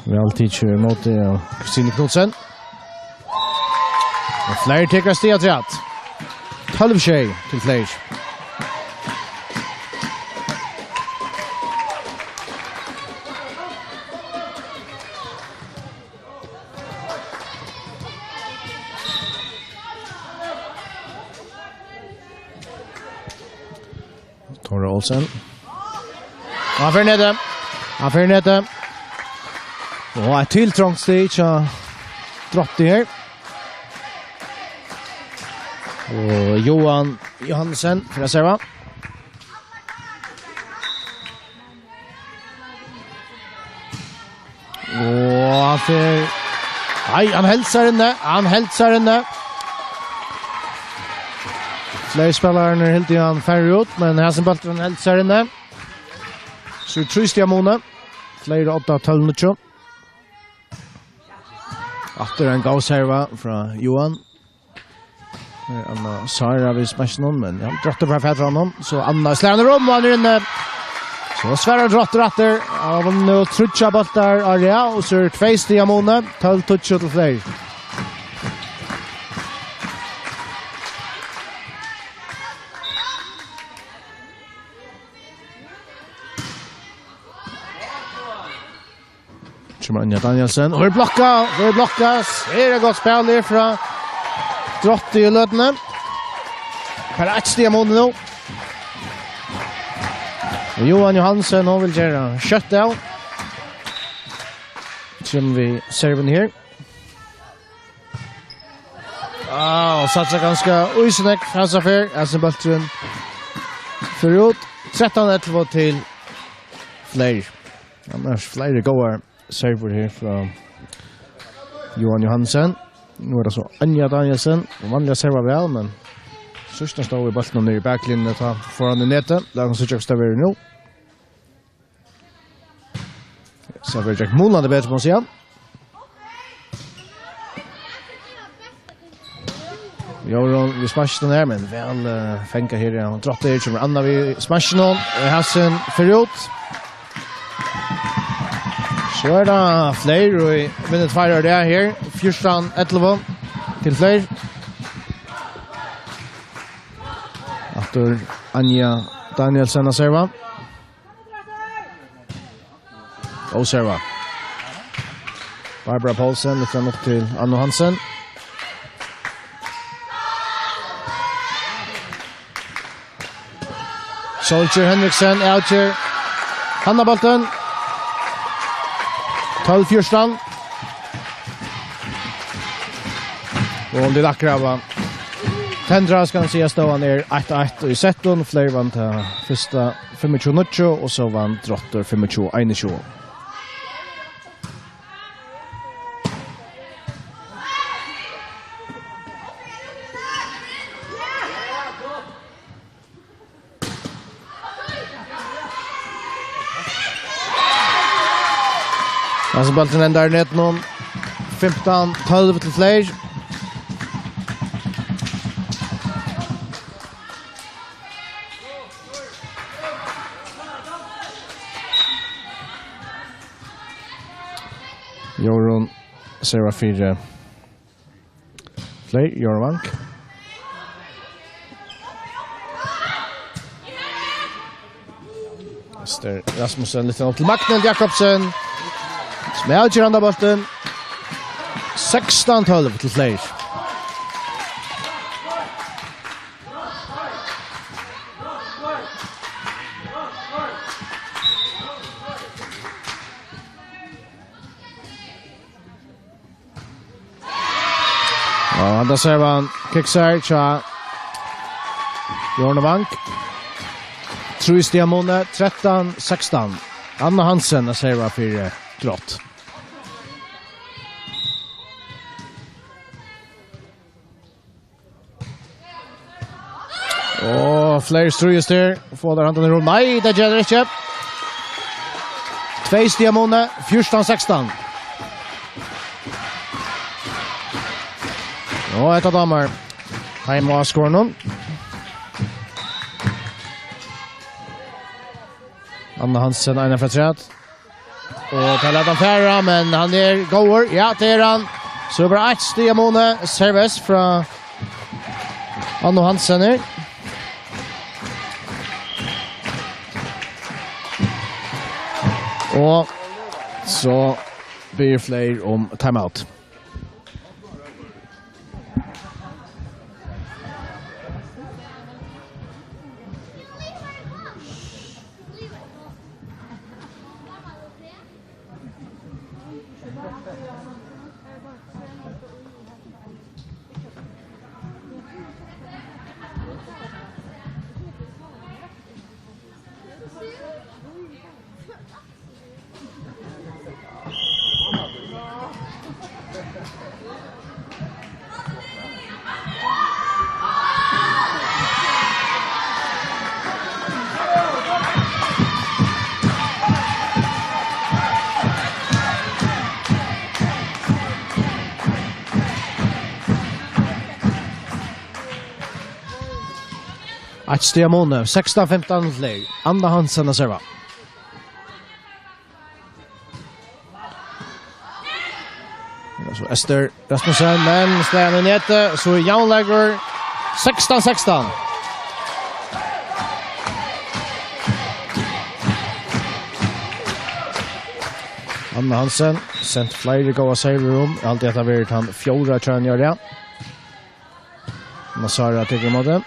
vi har alltid kjører mot det, og Kristine Knudsen. Og flere tekker stiget til at. 12 tjej til flere. Tore Olsen. Han får nede. Og et tiltrångt stig av Drotti her. Og Johan Johansen for å serva. Og han får... Nei, han helser inne. Flere spillere er helt igjen færre ut, men Hasenbalteren helser inne. Så trist jeg måne. Flere 8-12-9. Atter en gav serva fra Johan. Anna Sara vid smashen, men han drotter fra fett fra honom. Så Anna slår rom, og han inne. Så Sverre drotter atter. Han nå trutja boltar Arja, og så 2 stig av måne. 12-12 til flere. Anja Danielsen, og blokka, ser det godt spil her fra Drotti i løtene. Her 1 stig av måned nå. Og Johan Johansen nå vil gjøre shutdown. Som vi serven her. Og satser ganske uisenek fra Safir. Hasenbalteren for ut. 13-11 til flere. Annars flere gåer. Server her fra Johan Johansen. Nå det så Anja Danielsen. Vanliga server vel, men sørsten står i ballen nere i baklinjen og tar foran i nete. Lagen så ikke staver nå. Server Jack Moland bedre på å si han. Joron vi smashen her, men vel fenka her. Han Drotti her, kommer Anna vi smashen hon. Hassen for ut. Så det flere, og vinnet feirer det her. 14-11 til flere. Atter Anja Danielsen og serva. Og serva. Barbara Poulsen litt opp til Anno Hansen. Solskjær Henriksen, Outjer. Hannabalten. 12-14. Og om det lakker av Tendra skal han si at stå han 1-1 i setten. Flere vant til første 25-9, og så vant Drotter 25-21. Hasenbalteren ender ned noen 15-12 til flere. Joron server 4 flere, Jorvank. Rasmussen litt opp til Magnhild Jakobsen. Smelger han da bolten. 16-12 til flere. Og da ser man kicksar til Jornebank. Truist Diamone, 13-16. Anna Hansen er serva for Drott. Og flere strøyest her. Få der handen i rom. Nei, det gjelder ikke. 2 Diamone, 14-16. Og et av damer. Heim og skår noen. Anna Hansen, 1-3. Och tar han färra, men han går. Ja, det han. Så bara ett steg Mone. Service från Anno Hansen här. Och så blir fler om timeout. Ett steg Mone, 16-15 fler. Anna Hansen och serva. Så Ester Rasmussen, men släger ned så Jan lägger 16-16. Anna Hansen, sent flera goda serverum. Allt detta har varit han fjorda trön gör det. Nasara tycker mot det.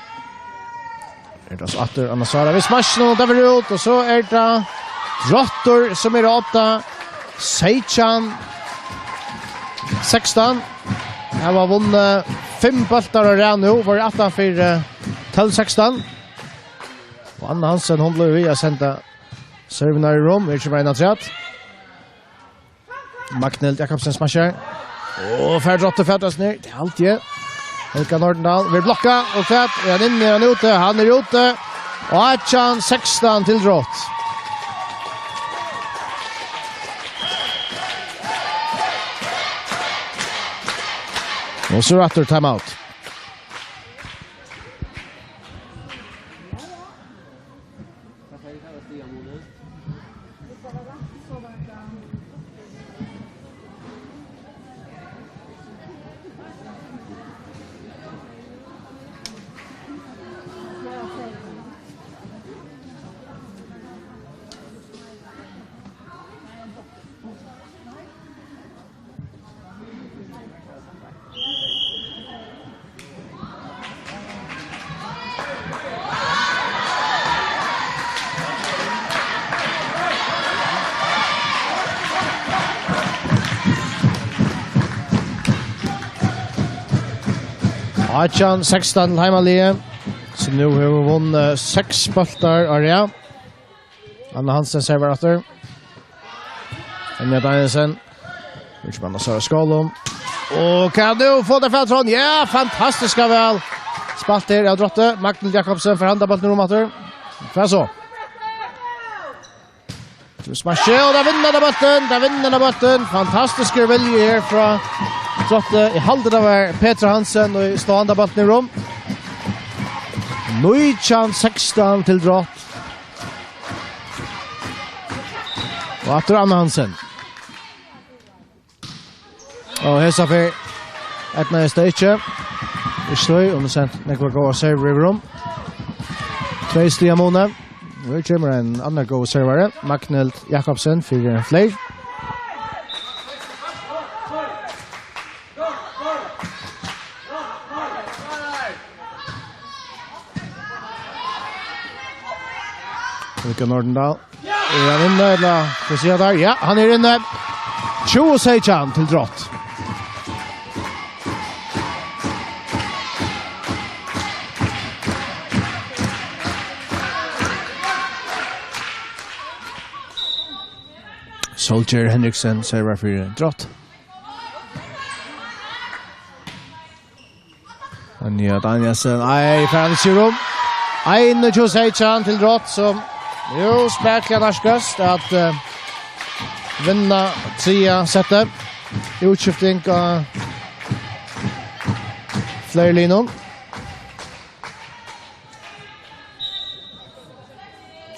Det är så att Anna Sara vi smashar och där vill ut och så är det Rottor som är 8 Seichan 16. Här var vunnit 5 bollar och redan nu var det 18 för 12-16. Och Anna Hansen hon blev via sända serverna i rum. Vi är inte bara innan trätt. Magnhild Jakobsen smashar. Och färd Rottor färdas ner. Det är alltid Helga Nordendal vill blocka och fett. Han inne, han ute, han ute. Och Achan 16 till Drott. Och så rätter timeout. Achan 16 heimalige. Så nu har vi vunnit 6 bollar Aria. Anna Hansen server efter. Anja Danielsen. Vilket man har skålom. Och kan du få det fältrån? Ja, fantastiska väl. Spalter av Drotte. Magnhild Jakobsen för handabollen i romater. För så. Smashe och där vinner den bollen. Fantastisk vilja här från Drotte. I halvdelen av Petra Hansen och i stående bollen i rum. Nujchan 16 till Drott. Och efter Anna Hansen. Och hälsa för ett nästa inte. Vi står om det sen när vi går och server i rum. 2 stiga Mone. Nu kommer en annan god servare. Magnhild Jakobsen för fler. Vilka Nordendal. Är han inne eller? Ska se där. Ja, han är inne. 20 Seichan till Drott. Soldier Henriksen server för Drott. Anja Danielsen. Nej, färdigt i rum. 21 Seichan till Drott som jo, späckliga narskast att vinna 3 sättet. Utskiftning av fler linor.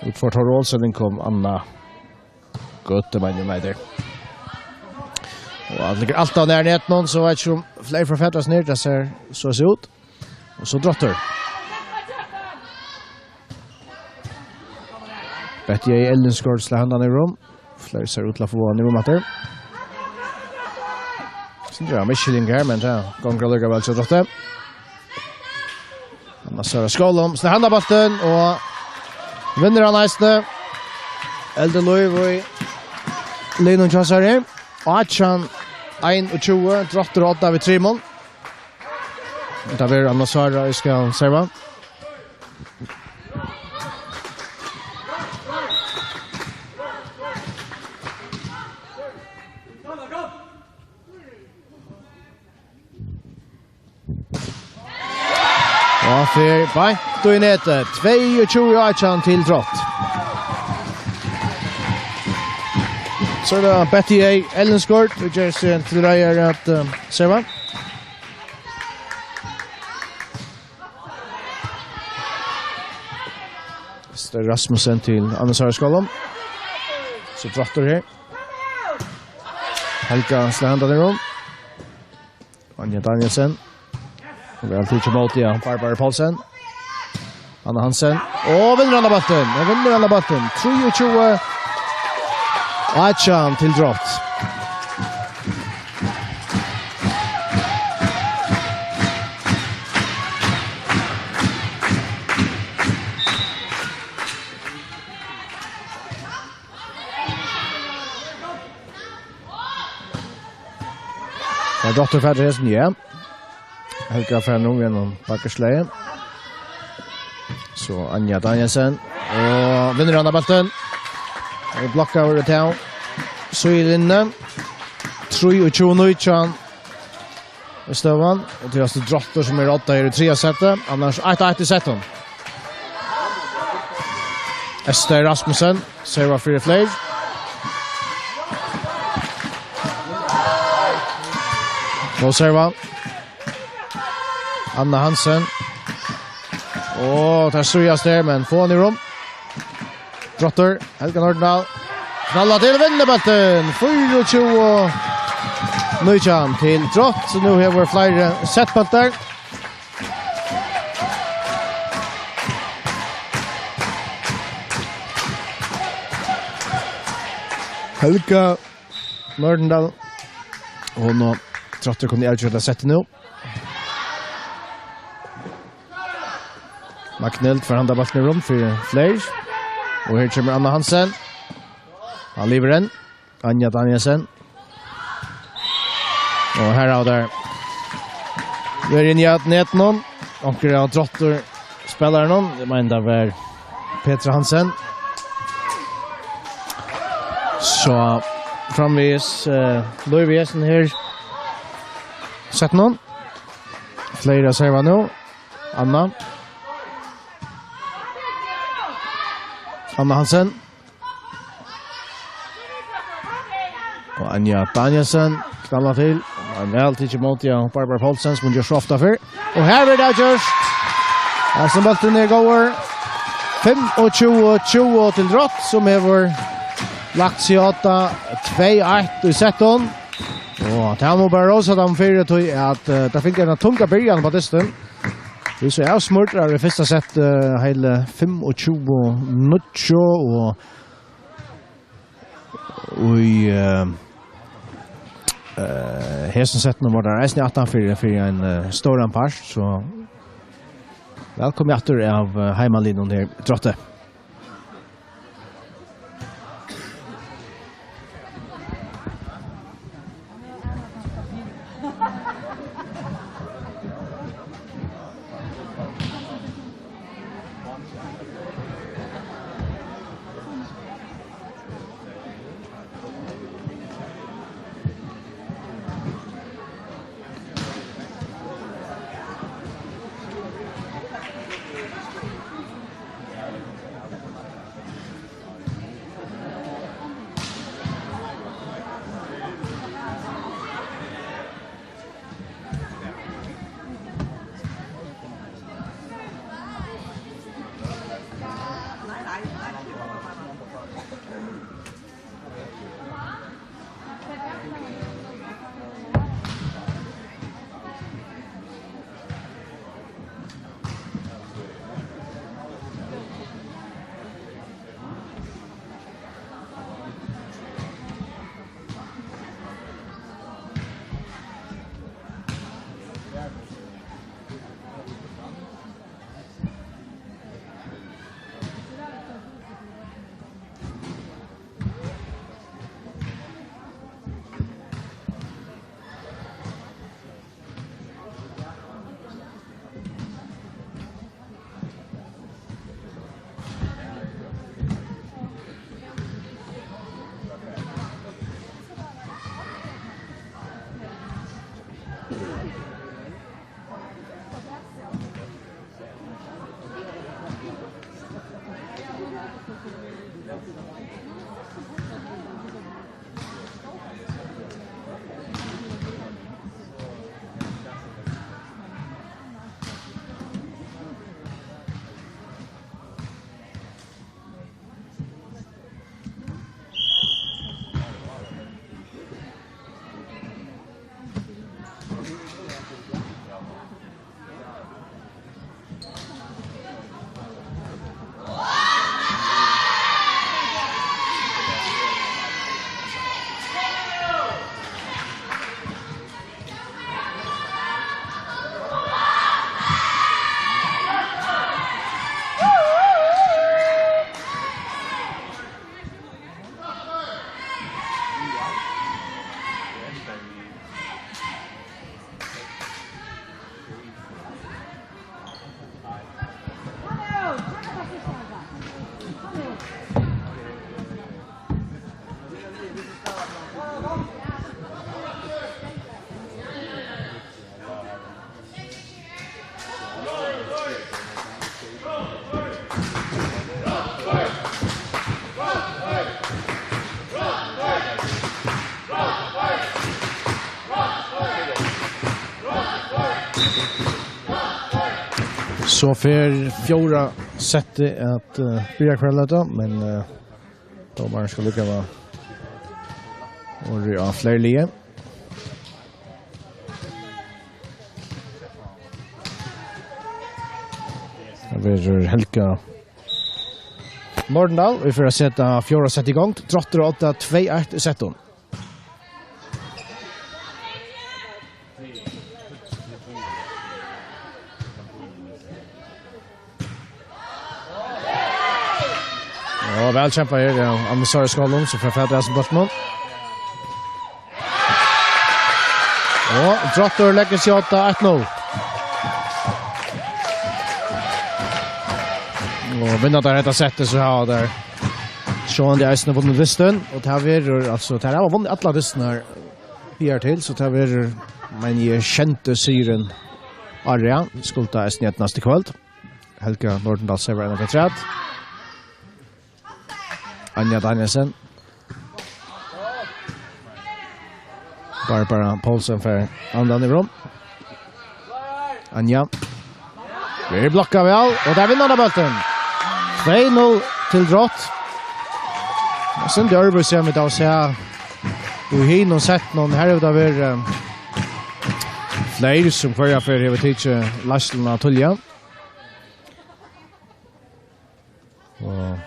Utfört har Rolsen kom Anna gott Man United. Och ligger allt av när net någon så vet som fler för fettras ner det ser ut. Och så Drotter. Betty Ellen skårs la handen i rum. Fler ser ut la få i rummet där. Sen drar Michelin här men ja, gånger lugga väl så Drotter. Han så skålom, så handa bollen och vinner han nästa. Elden Louis Lennon Chassare. Achan 21 Drotter 8 vid 3 mål. Det blir Anna Sara I ska serva. Ja, för baj. Då I nätet 22 Achan till Drott. Så det Betty A. Ellenskort och Jersey till Röjer att serva. Det är Rasmussen till Anna Sara Skålom. Så Drotter här. Helga slår den rum. Anja Danielsen. Och väl till Motia Barbara Paulsen. Anna Hansen. Och vinner alla bollen. Vinner alla bollen. 23 Achan till Drott. Drotter färdigheten, ja. Helga Fernung genom Backersleie. Så Anja Danielsen. Och vinner andra bollen. Och blockar över det här. Så I inne. 3-2 I stövan. Och det är Drotter som 8 I 3 sättet. Annars 8-1 I sätten. Ester Rasmussen. Serva för fler. Och serva. Anna Hansen. Och tar Sujas där men får han I rum. Drotter. Helga Nordahl. Knalla till vinnerbollen. 24 Nujjan till Drott. Så nu har vi flera setbollar. Helga Nordahl. Och nu Drotter kunde avgöra sättet nu. Magnelt förhandlar bollen I rum för fler. Och här kommer Anna Hansen. Han lever den. Anja Danielsen. Och här har där. Vi är inne I att net någon. Och det är Drotter spelar någon. Det menar väl Petra Hansen. Så framvis Löjviesen här. Sett någon. Flera servar nu. Anna Hansen. Och Anja Danielsen knallar till. Han är alltid emot Barbara Paulsen som gör så ofta för. Och här är det just. Här som bollen går. 25-20 till Drott som har lagt sig 8-2-1 I setten. Och det här må bara rosa dem för att det fick en tunga början på testen. Vi så är smurtrar I första set hela 25-9 och I hesten setten var där resten 18 för en stor ampage så välkommen åter av hemmalinjen här Drotte. Så för fjärde sättet att börja kvällen då, men då man ska lycka med och ja, fler lige. Det blir Helka Nordendal. Vi får sätta fjärde sätt igång. Trotter 8-2-1 i sätten. Ja, väl kämpar här. Amnesar Skalon så för färdras bort nu. Ja, Trotter lägger sig 8-1-0. Och vinner där detta sättet så har där Sean de Eisner vunnit listan och det har vi alltså det har vunnit alla listorna här till så det har vi men jag kände syren Arja skulta Eisner nästa kväll. Helga Nordendal server en beträtt. Anja Danielsen. Barbara Paulsen för andan i rum. Anja. Vi blockar väl och där vinner bollen. 2-0 till Drott. Sen Derby ser vi då så du hin och sett någon här utav fler som kvar för det betyder Lashley Tullia. Och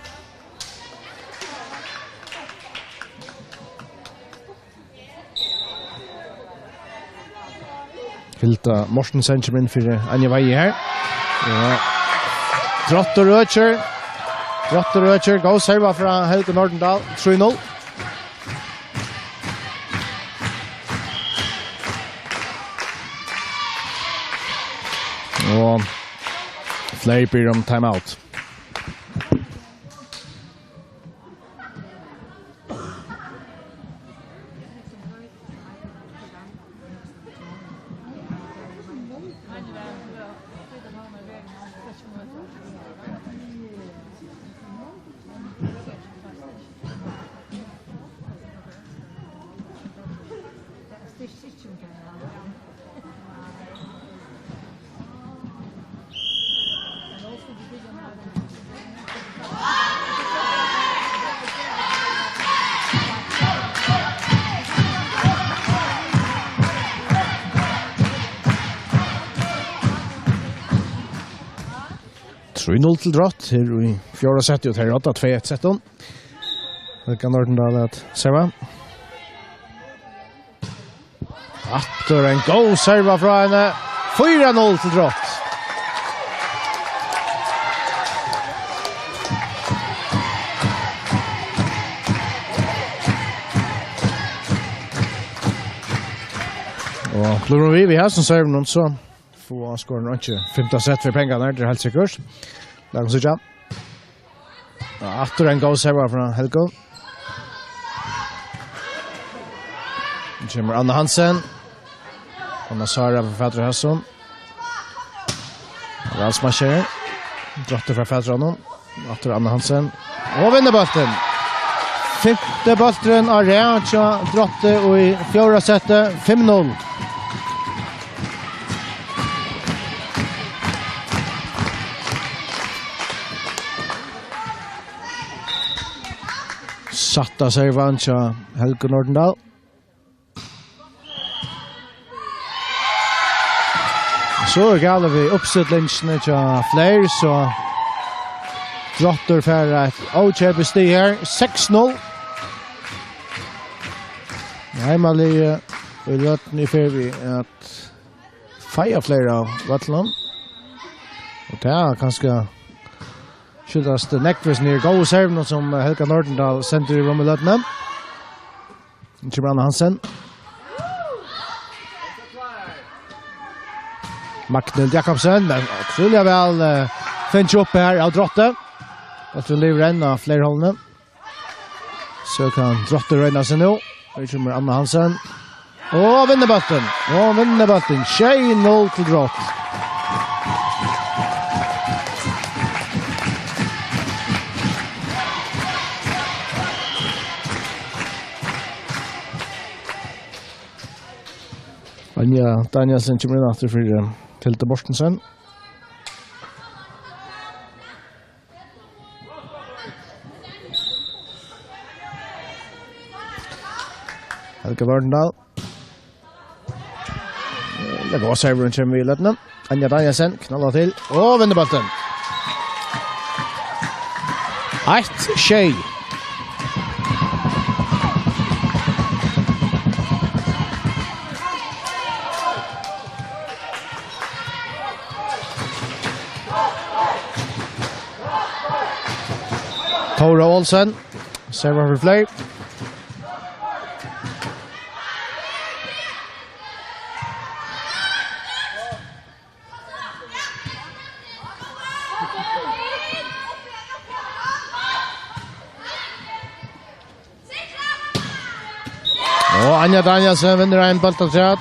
Hilda Mortensen kommer in för Anja Veje här. Ja. Trotter Røtjer, gå serva fra Helge Nordendal, 3-0. Og flere blir om timeout. Til Drott her i fjärde sättet och här 8-2-1 sätten. Helga Nordendal att serva. Atter en god serva från henne. 4-0 till Drott. Och Kloron vi har som server någon så få skåren inte. 15 set för pengarna, det är helt säkert. Lagen så ja. Atter en god serva från Helga. Kommer Anna Hansen. Anna Sara för Fadra Hasson. Rasmascher. Drotter för Fadra honom. Atter Anna Hansen. Och vinner bollen. Femte bollen av Reacha Drotter och i fjärde sättet 5-0. Satta servan till Helge Nordendal. Så gäller vi uppsättningen till fler så Drotter för att OJ här 6-0. Hemmalig vi låter ni för vi att fire fler av Vatland. Och det är ganska skyldas det nekvis ner gå serven som Helga Nordendal sender i rummeløtene. Kjøbrann Hansen. Magnhild Jakobsen, men utrolig vel finner opp her av Drotte. Jeg tror lever en av flere holdene. Så kan Drotter røyna seg nå. Det kommer Anna Hansen. Og vinner bøtten. Og vinner bøtten. 2-0 til Drott. Anja Danielsen kommer inn etter for Tilde Borstensen. Helge Vardendal. Det går serveren kommer i lettene. Anja Danielsen knallar til. Og vinner bøtten. 1-6. Tora Olsen, server for play. Og Anja Danielsen vinner en bolt av tjat.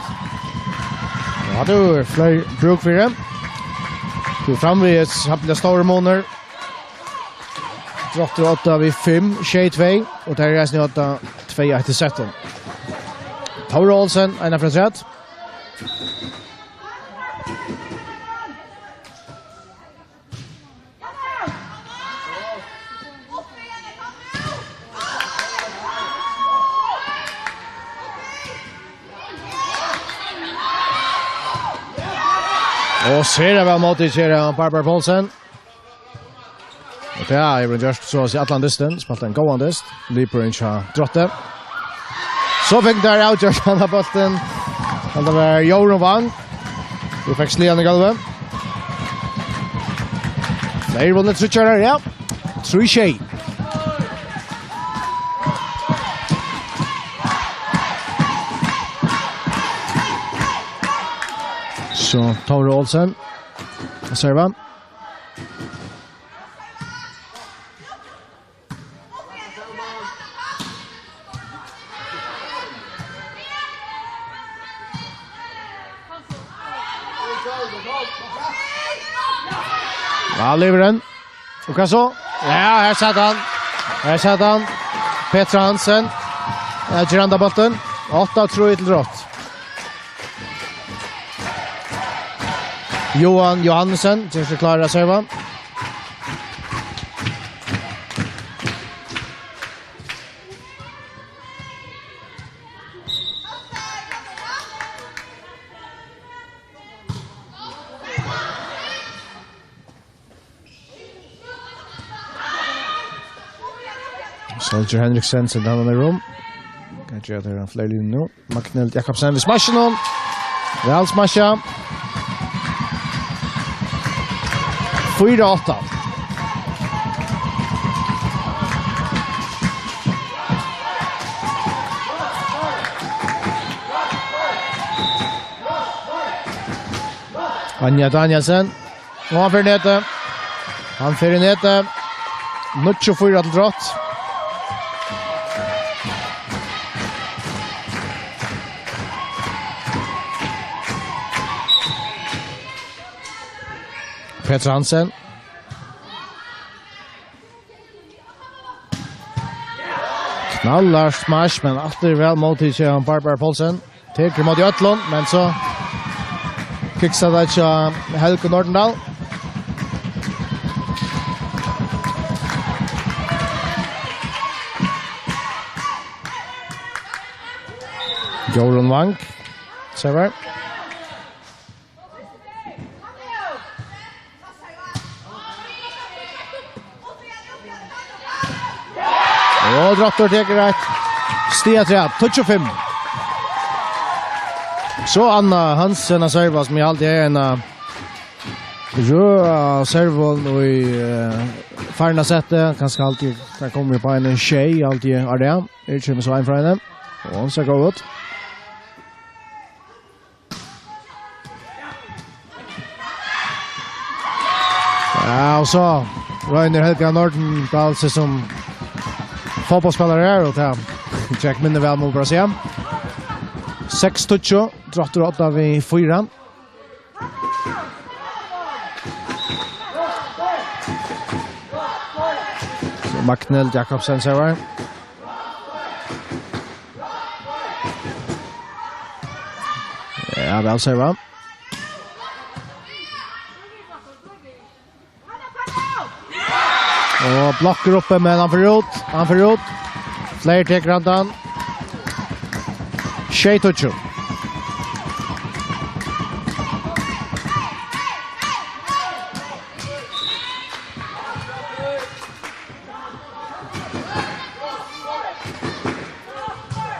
Ja, du fløy bruk for dem. Du framvis happelig store måneder. Drotter 8 vid 5, 6-2, og der reisen i 8, 2-1-17. Tora Olsen, ena fra tredje. Og ser det vel mot i kjære Barbara Paulsen. Og det er Ivan Gjørst, så å si Atlantisten, spalte en gåandist, Liper ikke Drotte. Så fikk der avgjørt han av bolten. Det var Jorun Wang. Vi fikk slian i gulvet. Flere vunnet trutjører, ja. 3-6. Så Tora Olsen og serva. Ja, lever den. Og hva så? Ja, her satt han. Her satt han. Petra Hansen. Her Giranda bolten. 8-3 til Drott. Johan Johansen til å klare å serva. Soldier Henriksen sender han i rom. Kanskje at det er en flere linjer nå. Magnhild Jakobsen ved smashen nå. Real smasha. 4-8. Anja Danielsen. Og han fyrir nete. Han fyrir nete. 24 til Drott. Petra Hansen. Knallar smash, men efter vel mot til Barbara Paulsen. Teker mot Jøtlund, men så kiksa det til Helge Nordendal. Jorun Wang, server. Og Drotter teker et stiatreat, 25. Så Anna Hansen har servat som jeg alltid er en rød servon og i farna settet. Kanskje alltid, der kommer på en tjej, alltid er det. Jeg kommer så en fra henne. Og han ser godt ut. Ja, og så Rainer Helga Nordendal som fotbollsspelare här och ta Jack minner väl mot Brasilien. 6-2, drottar 8 vid 4. Magnell Jakobsen server. Ja, väl server. Och blockar uppe men han får ut. Fler tar grandan. Shea-Tucho.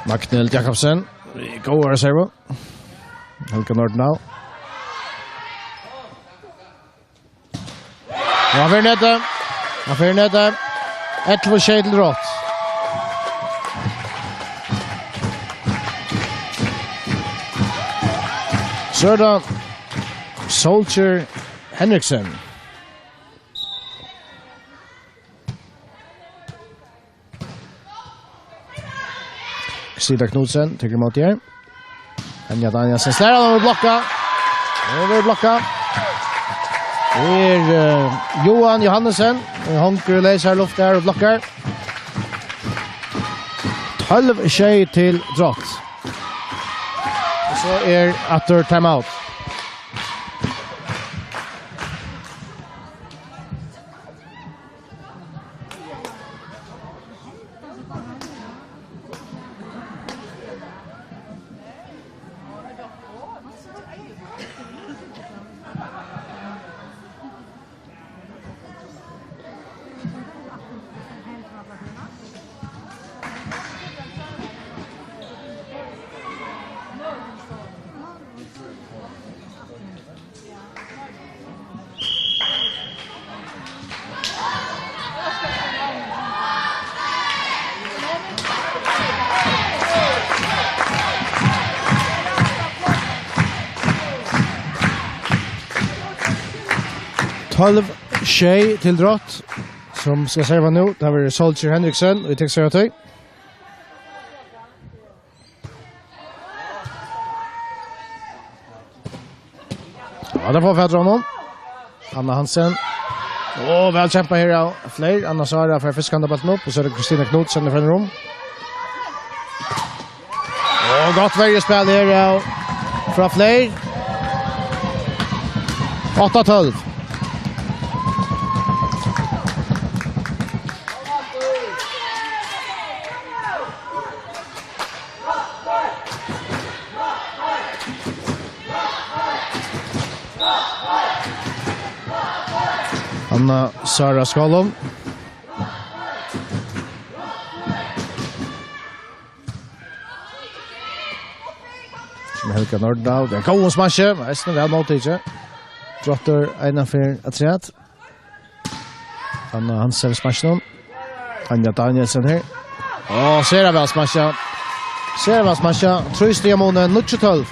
Magnell Jakobsen. Go reserve. Helge Nordnau. Han får nede. 11-6 til rått. Så er det Soldier Henriksen. Sida Knudsen tycker mot her. Anja Danielsen slår han over blokka. Johan Johannesen. Honker leser luft der og blokker. 12-6 til drott. Og så after timeout. Tjej till drott som ska serva nu. Det var Soldier Henriksen. Vi tar serva till. Ja, det får fädra honom. Anna Hansen. Väl kämpa här av fler. Anna Sara för fiskande ballen upp. Och så är det Kristina Knudsen i från rum. Gott vägespel här från fler. 8-12. Anna Sara Skalom. Som Helga Nordau. Det god smasje. Det vel mot ikke. Drotter ena for atreat. Anna Hansen smasje. Anja Danielsen her. Ser jeg vel smasje. Trøyste i måneden. 0-12.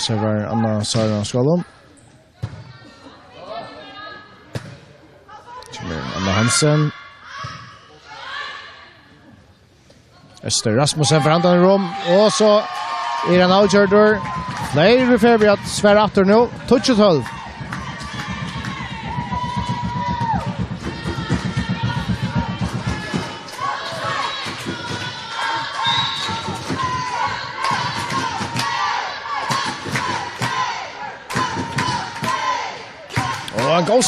Så var Anna Sara Skalom. Anna Hansen. Øster Rasmussen for andre rom. Og så han avgjørter. Flere referer vi at Sverre Atter nå. 12. Go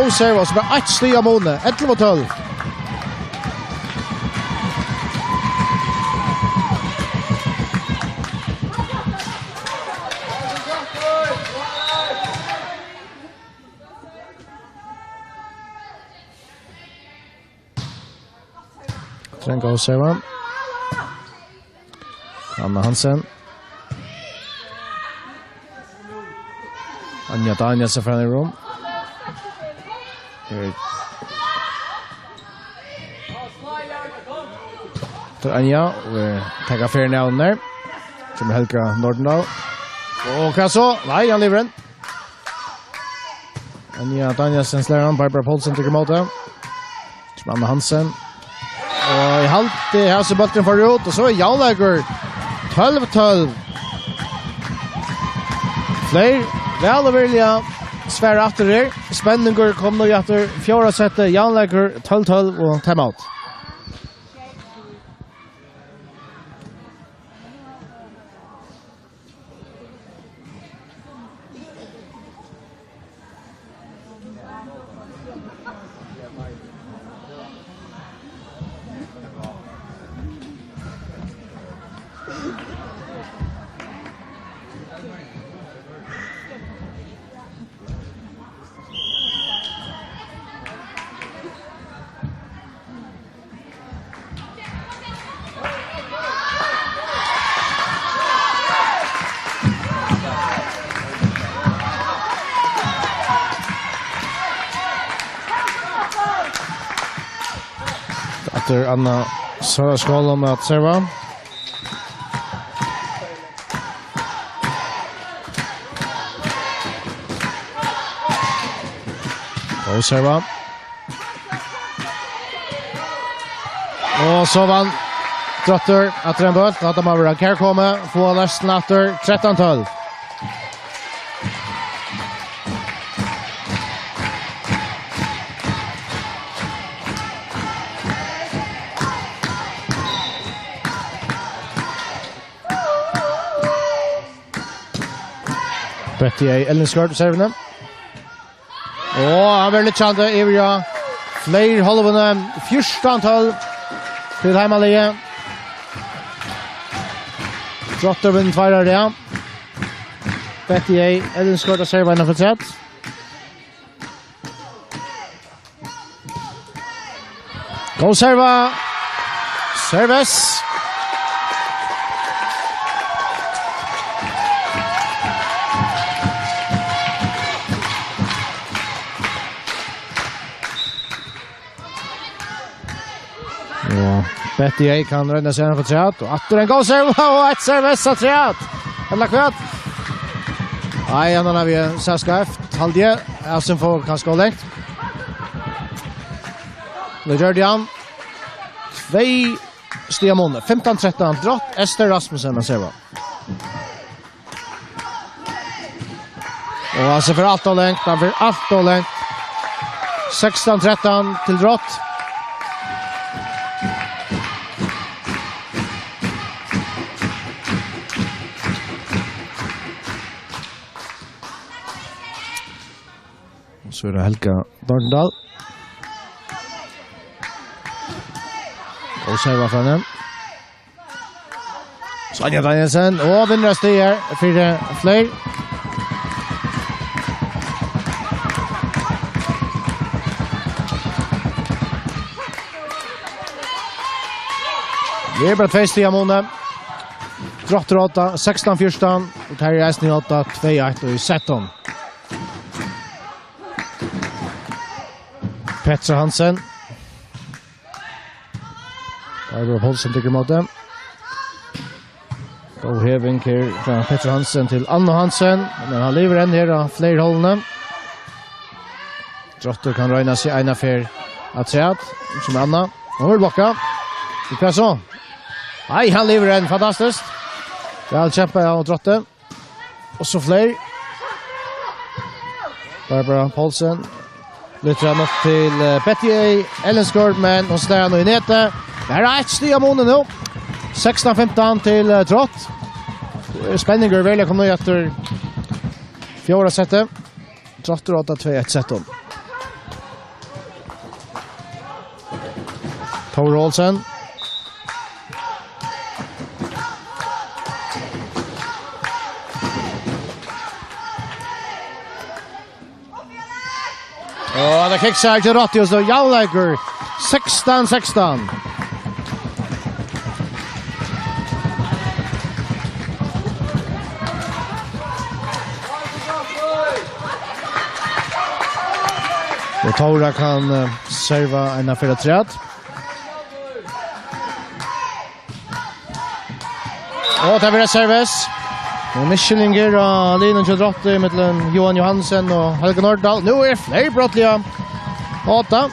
serva, så bare 1 stig av måned, 11-12. Sen go serva. Anna Hansen. Anja Danielsen fra i rum. Drotter Anja och tagga för navn där. Som Helga Nordendal. Och vad så? Nej, han lever den. Anja Danielsen slår han, Barbara Paulsen tycker emot det. Som Anna Hansen. Och i halvt det här så bollen för ut och så är Janlager 12-12. Fler väl och vilja svära efter det. Spänningar kom nog efter fjärde sättet. Janlager 12-12 och timeout. Efter Anna Sara Skål med att serva. Och serva. Och så vann Drotter att den boll. Att de har här kommer få nästan efter 13-12. Betty Ellenskart serverne. Og han var litt kjent i Ivria. Flere halvene, 14-12 til heimalige. Drotter vinner tverre det. Betty Ellenskart serverne for sett. Gå serva. Service. Betty A kan ränna sig för träet och att den går serva och ett service av träet. Eller kvart. Nej, han har vi sällskap. Halvdje. Alltså får kanske gå längt. Nu gör det han. 2 Stiamone. 15-13 drott. Ester Rasmussen med serva. Och alltså för allt och längt. För allt och längt. 16-13 till drott. Så är det Helga Nordendal. Och serva från den. Anja Danielsen. Och vinner stiger för fler. Det är bara 2 stiga månader. Drotter 8, 16-14. Och här är Eisning 8, 2-1 och i 17. Petra Hansen. Barbara Paulsen tycker emot det. Då heving här från Petra Hansen till Anna Hansen. Men han lever än här av fler hållna. Drotter kan röjna sig en affär att säga att som Anna. Hon vill backa. Det är så. Nej, han lever än fantastiskt. Det är allt kämpa av Drotter. Och så fler. Barbara Paulsen. Lytter nok til Betty A. Ellenskort, men hon slår nå i nete. Det er et stig av måned nå. 16-15 til Drott. Spenninger veldig kommer nå etter 4. settet. Drott 8-2-1 settet. Tore Olsen. Och det kickar till Rottius och Janlager 16-16. Och Tora kan serva en affär träd. Och det blir service. Och Michelinger och Lino Chodrotte mellan Johan Johansen och Helge Nordahl. Nu är fler brottliga. 8.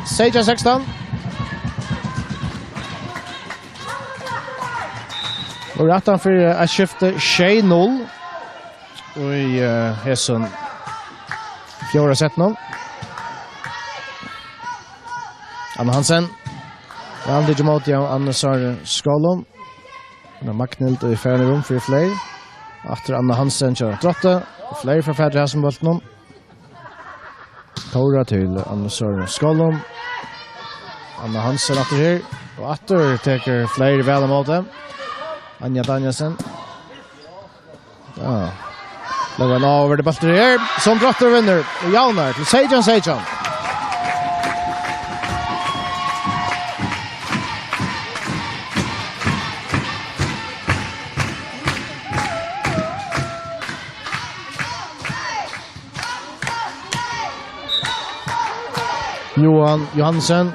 Seja 16. Och rättan för att skifta 6-0. Och i Hesson fjärde set 0. Anna Hansen. Andy Jamotia Anders Skolom. Och Magnhild i färre rum för fler. Efter Anna Hansen kör Drotte. Fler för färre Hassenbolten. Tora till Anders Skolom. Anna Hansen efter här. Och efter teker fler väl emot det. Anja Danielsen. Ja. Lägger en över det bollen här. Som Drotte vinner. Och Jaunar till Sejan. Johan Johansen.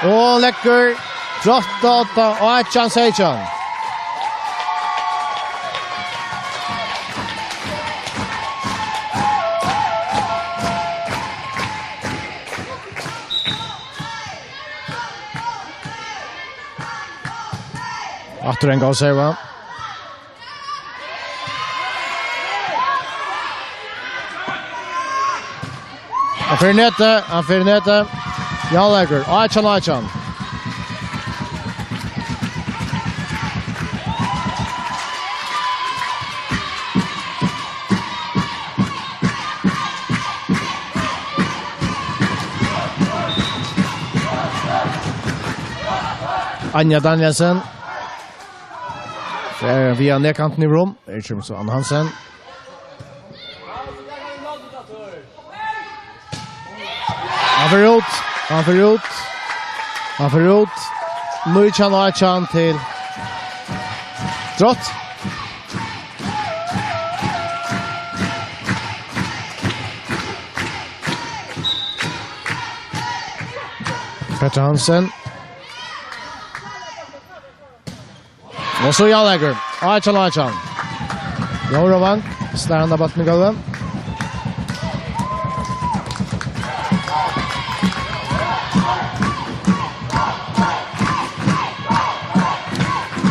Och läcker. Drotte 8 och Achan Sejan. Efter en gång säger va. Han för nete. Jag lägger. Achan. Anja Danielsen. Via nedkanten i rum. Ikke så Anna Hansen. Han får ut. Nujchan och Achan till Drott. Petter Hansen. Och så Jan Achan. Joravank. Slärande botten i golvet.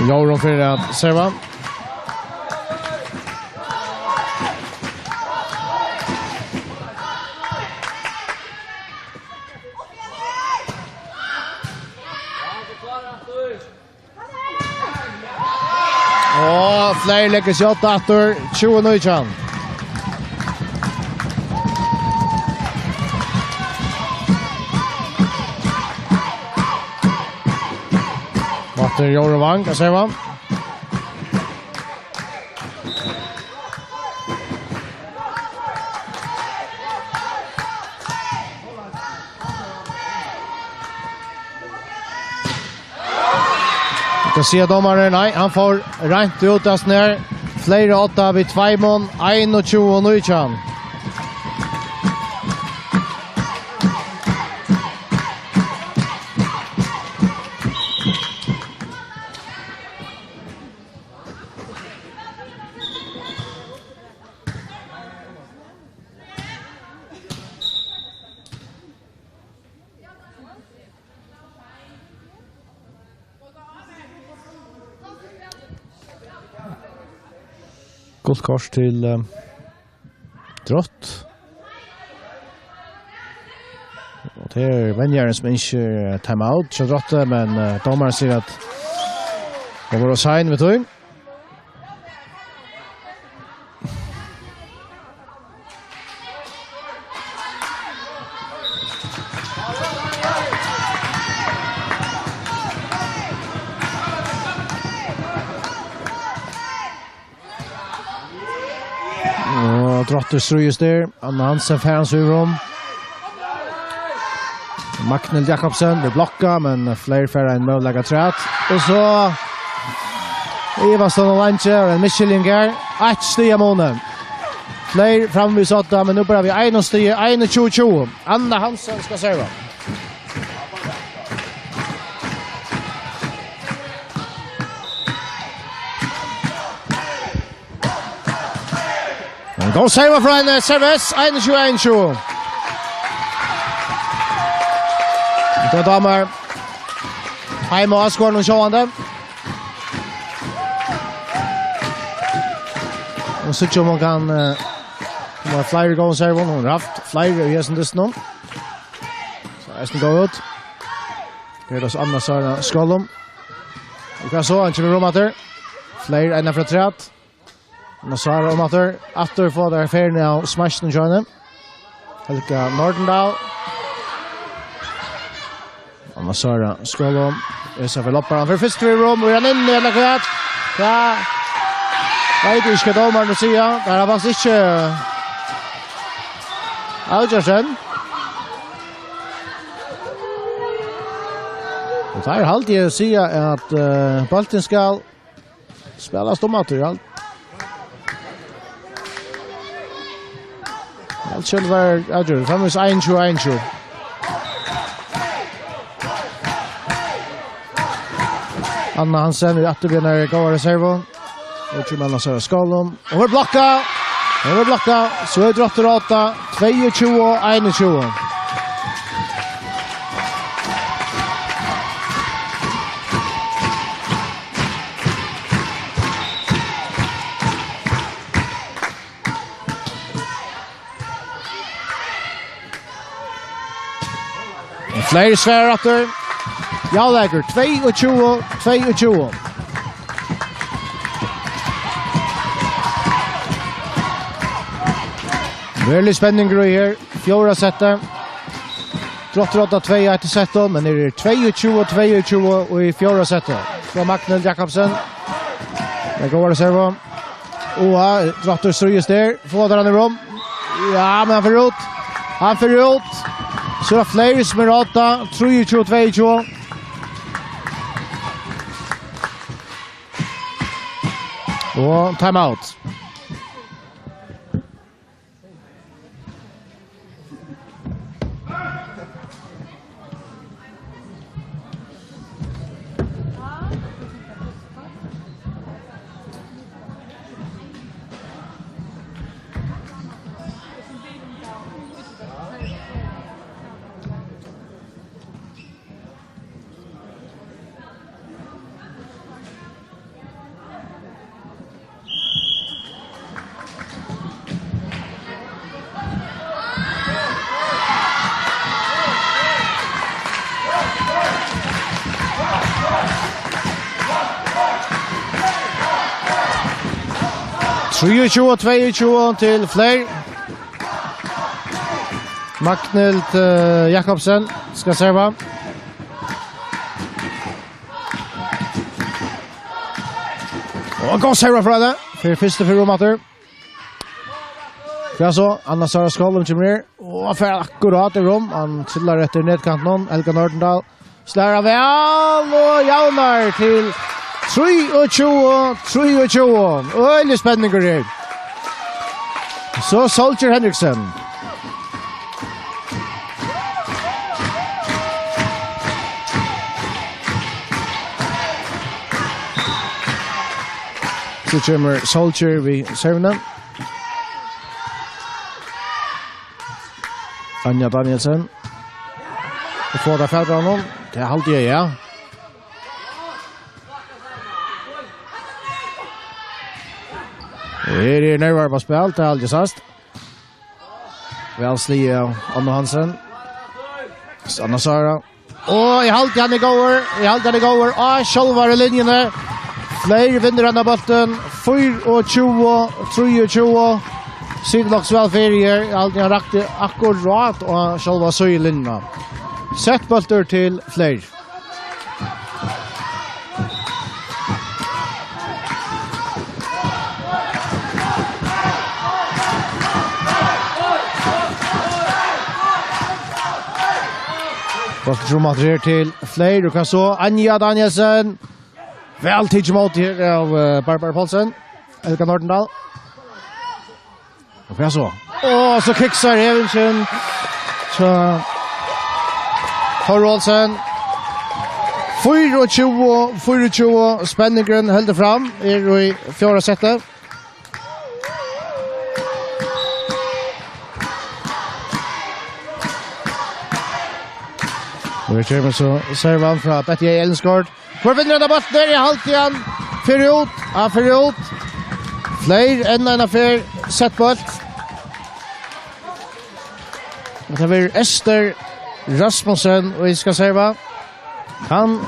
Joran för att serva. Och fler lägger shot efter 20 Nujchan. Efter Joran kan se va. Jag ser domaren, nej, han får rent utast ner. Flera 8 vid 2 mån, 21 Nujchan. Gott kors till Drott. Och det är Venjaren som inte timeout så Drotte, men domaren säger att det var sign med tog. Drotter ströjs där. Anna Hansen färans ur dem. Magnhild Jakobsen blir blocka, men fler färre en möjliga trät. Och så Ivarsson och Lanche och en Michelinger. 1 stia månen. Fler framvis 8, men nu börjar vi 1 stia, 21-20. Anna Hansen ska serva. God serva från en service, 21-21. Det damer. Heim og Asgård og sjående. Og så tror man kan ha flere gående servon. Hun har haft flere i hessen dysten nå. Så hesten går ut. Det er oss Anna Sara Skålom. Og hva så? Han kommer rom etter. Flere enda fra træt. Anna Sara om etter. Atter får der ferien av smashen og kjønne. Helga Nordendal. Anna Sara Skålom. Øsa for lopperen. For først i rom. Og han inn i eller kvart. Ja. Jeg vet ikke hva dommeren sier. Det er faktisk ikke avgjørelsen. Og det er alltid å si at Baltin skal spille stommater. Alt skal være avgjørelsen. Fremvis 1-2. Anna Hansen i atterbjørn går reserven. Och tror man så Skålom. Och vi blocka. Så är drotter 8, 22-21. Fler svärratter. Jag lägger 22-22. Veldig spenning her. Fjorda settet. Drotter 8-2 etter settet, men det er 22-22 i fjorda settet. Fra Magnhild Jakobsen. Det går reserva. Oha, drotter strøyes der. Får han i rom. Ja, men han får ut. Så er det flere som er 8. 23-22. Og time out. Three 22 til Flair. Magnhild Jakobsen skal serva. Og gå serva fra det. For første for romater. Ja så, Anna Sara Skålom kommer her. Og for akkurat i rom. Han chillar etter nedkanten. Helga Nordendal slærer vel. Og jaunar til 23-23. Øyelig spenninger her. Så Soldier Henriksen. Så kommer Soldier vid servene. Anja Danielsen. Og får det fædre av noen. Det er halvtid, ja. Det er nærvare på spill, det er aldri sast. Vel slige Anna Hansen. Anna Sara. Og i halvtid han er gåer. Og sjølvare linjene. Flere vinner enn av bolten. 24-23. Sideloks vel ferier. Aldrig har rakt akkurat og sjølva søy linjene. Sett bolter til flere. Boltrummat her til flere, du kan så Anja Danielsen. Vel tidsmål her av Barbara Paulsen. Helga Nordendal. Du kan så. Og så kiksar Evensen. Så Torvaldsen. 24 spenningen helder fram. I fjorda settet. Och det kommer så servan från Betty Elensgård. För vinner den bort där i halvtiden. För ut. Fler än en affär sett bolt. Det är Ester Rasmussen och vi ska serva. Han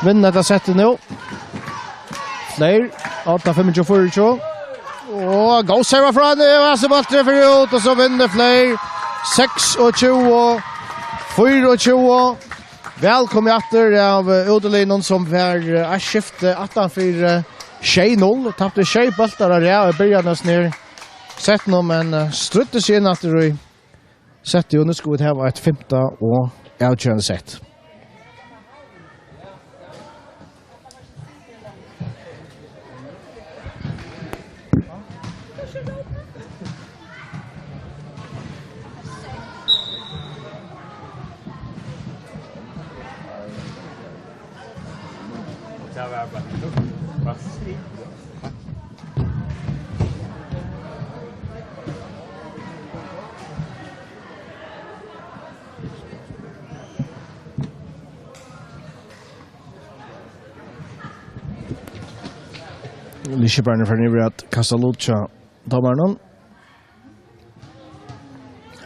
vinner det sättet nu. Fler 8-25. Och gå serva från det. Så bollen för ut och så vinner Fler 26. 24. Välkommen åter av Udelinen som var skifte 18-4 6-0. Tappade 6 bollar där i början ner. Sett någon men strutte sig in att det sett ju underskottet här var ett 5:e och avgörande set. Lisebarnen för nu att kasta Lucha domarna.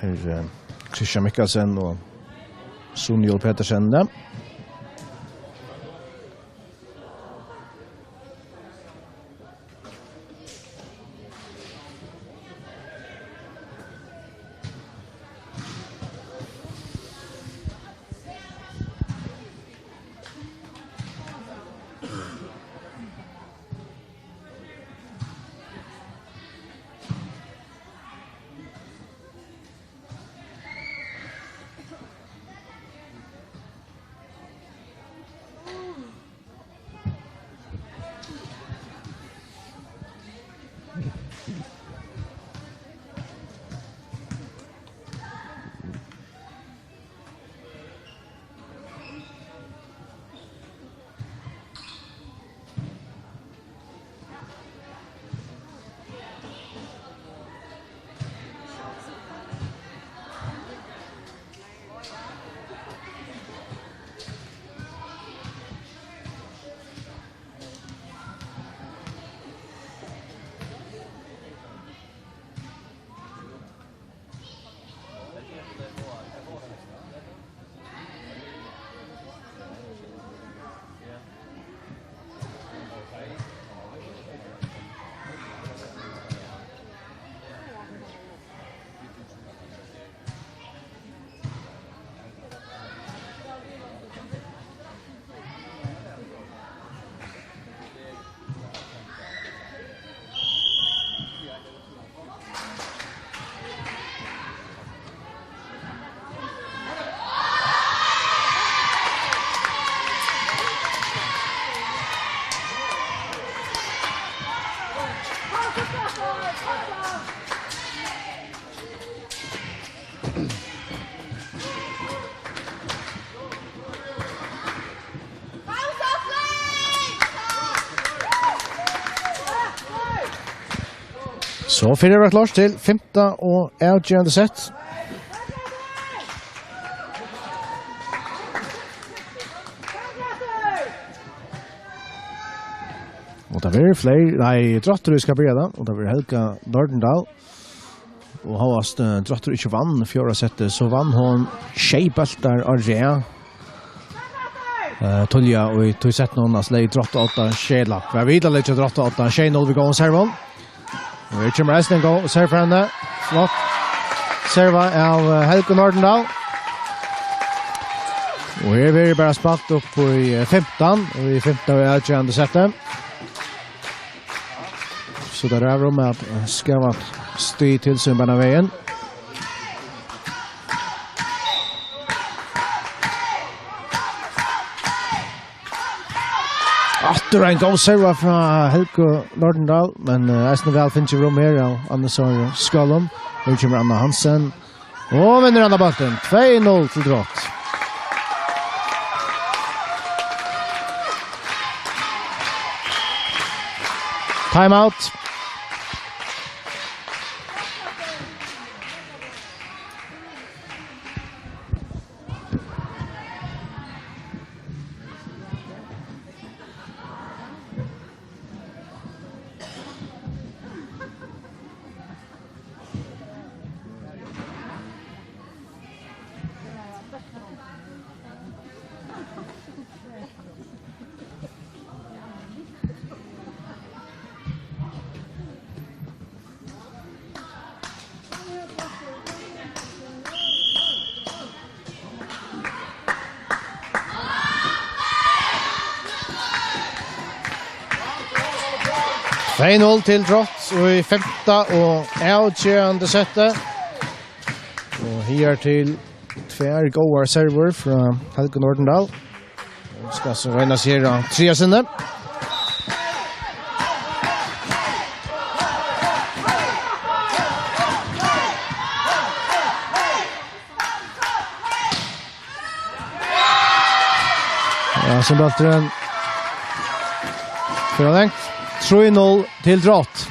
Här Christian Mikkelsen och Sunil Petersen där. Så fyrer det klart til 5:e og avgjørende sett. Og det er flere, Drotter vi skal begynne, og det er Helga Nordendal. Og havast Drotter ikke vann 4. settet, så vann hun skjebølter av Rea. Tulja og i 2 sett noen av slag Drotter 8 skjedlapp. Vi har videre litt til Drotter 8 skjedlapp, vi går og server. Vi kommer resten gå og server henne. Flott. Serva av Helga Nordendal. Og her vil vi bare spalt opp i 15, og i 15 er det ikke settet. Så det er rom at skrevet styr til Sundberg av veien. Det er en god serva fra Helga Nordendal, men resten vel finnes jo rom her av Anders Skalom. Her kommer Anna Hansen. Og vinner Anna Balten. 2-0 til Drott. Timeout. 2-0 till Drott och i femta och avgörande sättet. Och här till tvär goda server från Helge Nordendal. Ska så rena sig tre sinne. Ja, som baltren förlängt 3-0 till Drott.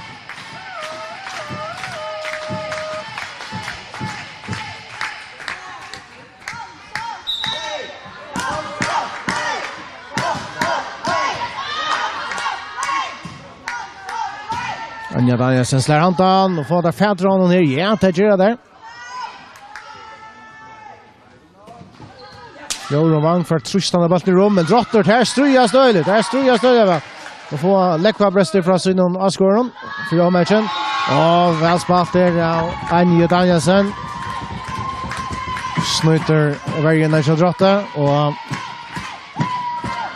Anja Danielsen slår hantan och får där färdron ner. Ja, det gör det. Joron Wang för trustande bollen i rum, men Drotter här strujas stöligt. Här strujas stöligt. Och få läckva bröster från sidan av skåren för matchen. Och väl spalt där Anja Danielsen. Snuter varje när Drotter och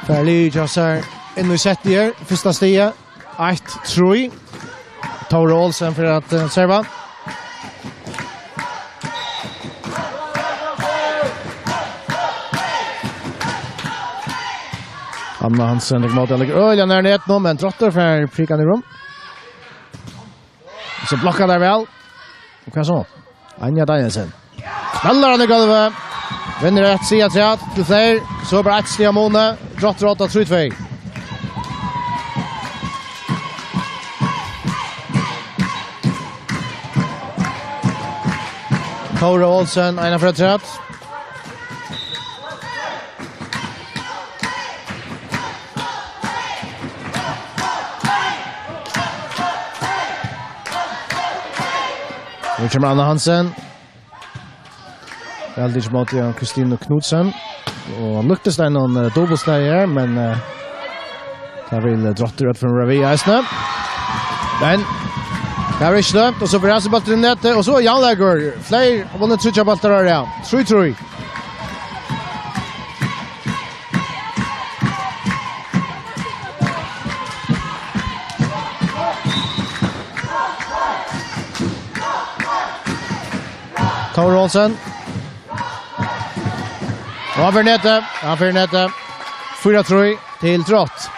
Färlig Jossar in i sättier första stiga 1-3. Tore Olsen för att serva. Anna Hansen lägger mot eller öliga när det är men Drotter för prikan i rum. Så blockar där väl. Och kan så. Anja Danielsen. Knallar han i golvet. Vinner ett sida till fler. Så bara ett steg Mona. Drotter 8-3-2. Tore Olsen, ena för ett rätt. Nu kommer Anna Hansen. Väldigt mot Kristin Knudsen. Och luktas det någon dubbelslag men där vill Drotter ut från Ravi Eisner. Men där är slöpt och så blir det bollen i nätet och så Jan Lager. Fler har vunnit 3 bollar där. Ja. 3-3. Tore Olsen. Över nätet. Över nätet. 4-3 till Drott.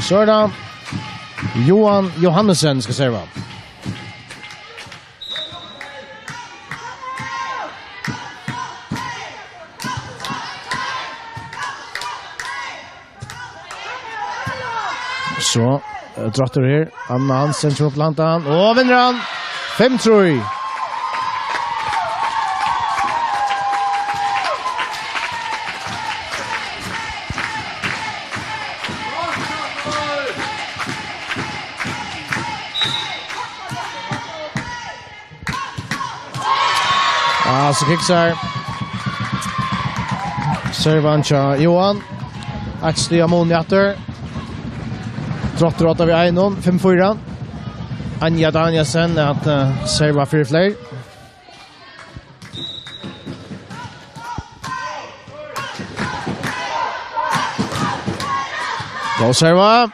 Så är det Johan Johannesson ska serva. Så Drotter här. Anna Hansen tror på lantan. Och vinner han. 5-3. Så kicksar Servancha Johan Axel Amoniater Drotter 8 vid 1-0 5-4 Anja Danielsen att serva för fler Då serva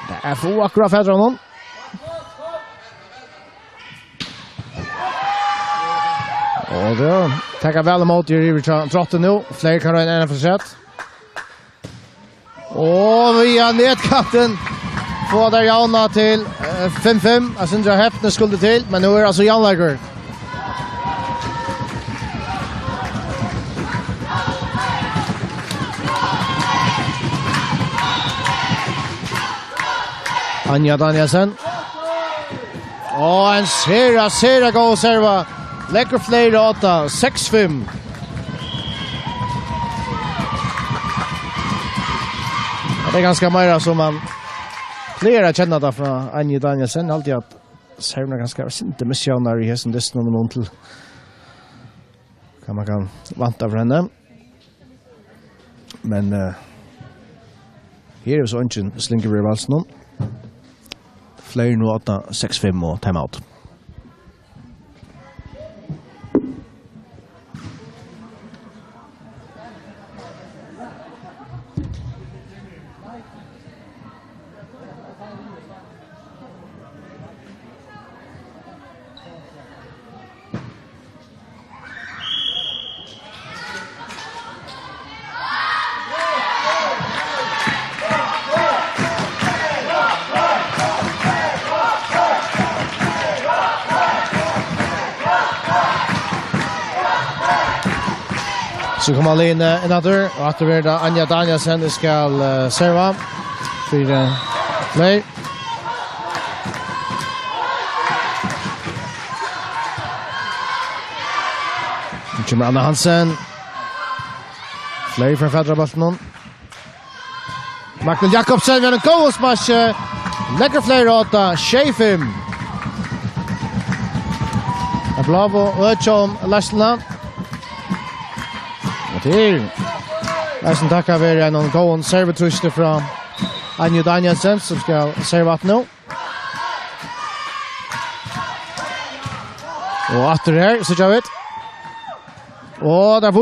Det är få akkurat för honom Och då tackar väl emot i Drotter nu. Fler kan ha en försett. Och vi har nedkatten. Får där Jana till 5-5. Jag syns jag häpne skulle till. Men nu är alltså Jan Lager. Anja Danielsen. Och en sera gå serva. Läcker fler 8, 6-5. Det är ganska mer som man flera känner där från Anja Danielsen. Alltid att serverna ganska inte missioner i hästen dessen och någon till. Man kan vanta för henne. Men här är så ingen slinker i valsen. Fler nu 8, 6-5 och timeout. Så kommer Aline innatur, og at det er Anja Danielsen skal serva for Fløy. Nu kommer Anna Hansen. Fløy fra Fedrabolten. Magnus Jakobsen med en god smash. Legger Fløy råta, Shefim. Blavo Öchom Larsland. Och till. Larsen tackar vi en god servetruste från Anja Danielsen som ska serva nu. Och efter här så kör vi. Och där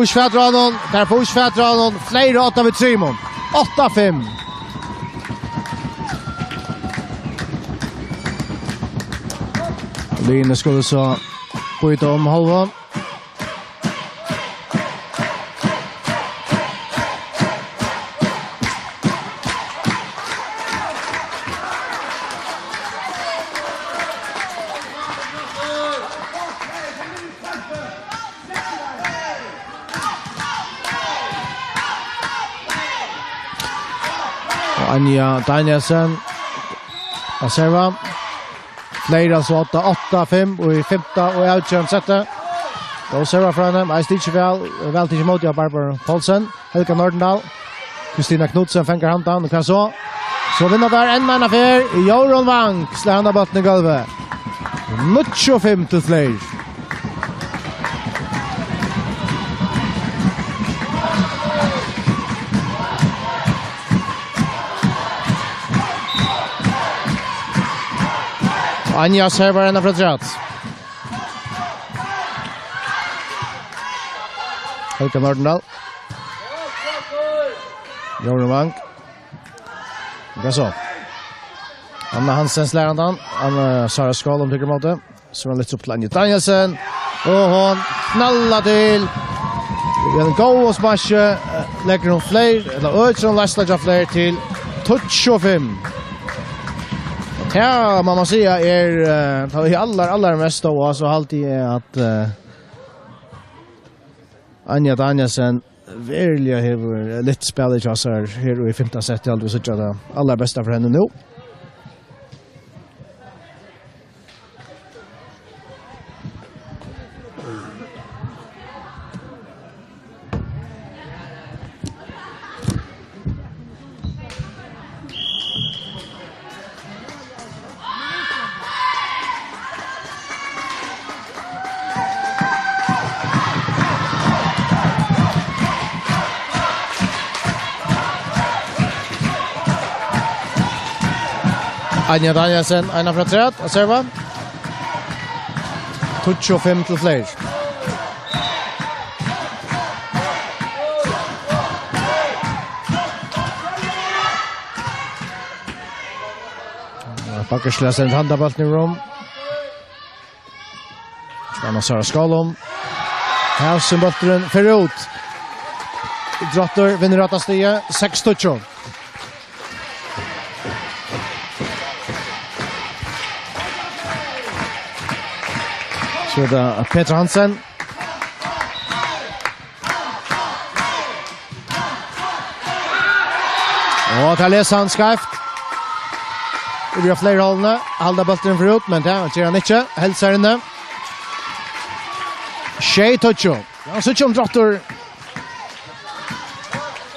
fortsätter han. Flera 8 vid Simon. 8-5. Line skulle så byta om halva. Anja Danielsen och serva. Flera så 8-5 och i 5:e och outjump sätter. Då serva från dem. I stitch väl till mot jag Barbara Paulsen, Helga Nordendal, Kristina Knudsen fänger handan och kan så vinner där en man affär. Joron Wang slår handa bollen i golvet. 9-5 till Fløy. Anja servar ända från trätt. Helga Nordendal. Joran Wang. Vad så? Anna Hansen slår han. Anna Sara Skål om tycker mot det. Så han lite upp till Anja Danielsen. Och hon knallar till. Det är en god smash. Lägger hon fler. Eller Ötsson Larsland fler till 25. Ja, man måste säga i allar mest då så alltid är att Anja Danielsen verkligen har lite spel i chassar här i 5:e set i aldrig så det allra bästa för henne nu. Anja Danielsen, ena fra träd, och serva. 25 till Fløy. Bakkersla sender handabolten i rum. Anna Sara Skalom. Hausen bolten för ut. Drotter vinner rätta stiga, 6-2. Så det är Petra Hansen. Och där läser han skarpt. Det blir flera hållna. Halda bollen för ut, men det gör han inte. Hälsar inne. Shea Tucho. Ja, så tjom Drotter.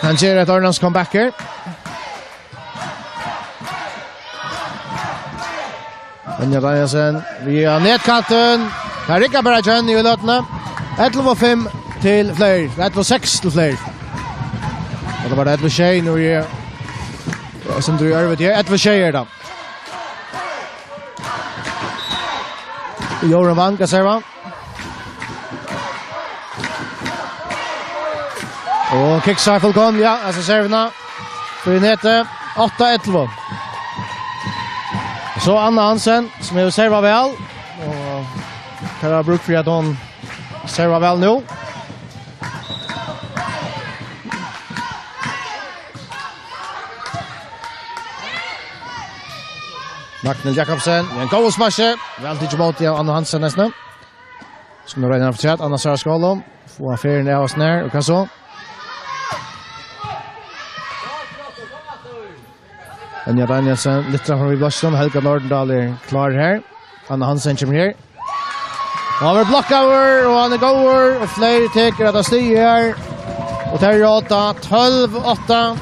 Han ser ett Arlands comeback här. Anja Danielsen via nedkanten. Här rickar bara Jen i lötna. 11-5 till Fløy. 11-6 till Fløy. Och det var 11-6 nu är som du gör vet jag 11-6 då. Joran Wang serva. Och kickcycle kom ja, alltså serverna. För nete 8-11. Så Anna Hansen som är serva väl och kan ha bruk för att hon serva väl nu. Magnus Jakobsen, en god smash. Väl till mot Anna Hansen nästan. Ska nu räkna för chat Anna Sara Skalom. få affären av oss ner, och kan så. Anja Danielsen, lite från vid Blaston, Helga Nordendal är klar här. Anna Hansen kommer här. Han har blockat och han är går och fler teker att stiga här. Och där är 8, 12-8.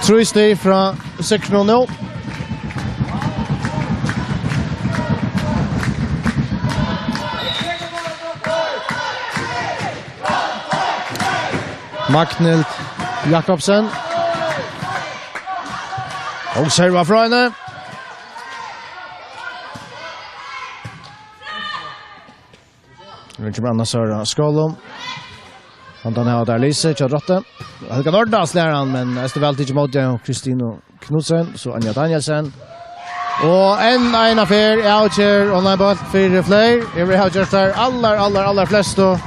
3 steg från 6-0. Magnhild Jakobsen. Och serva från henne. Richard Branna Söra Skolom. Han har där Lise Charlotte. Helga Nordendal slår han, men det är väl inte mot Kristino Knudsen, så Anja Danielsen. Och en affär är outcher online-boll för fler. Jag vill ha just där allar flest då.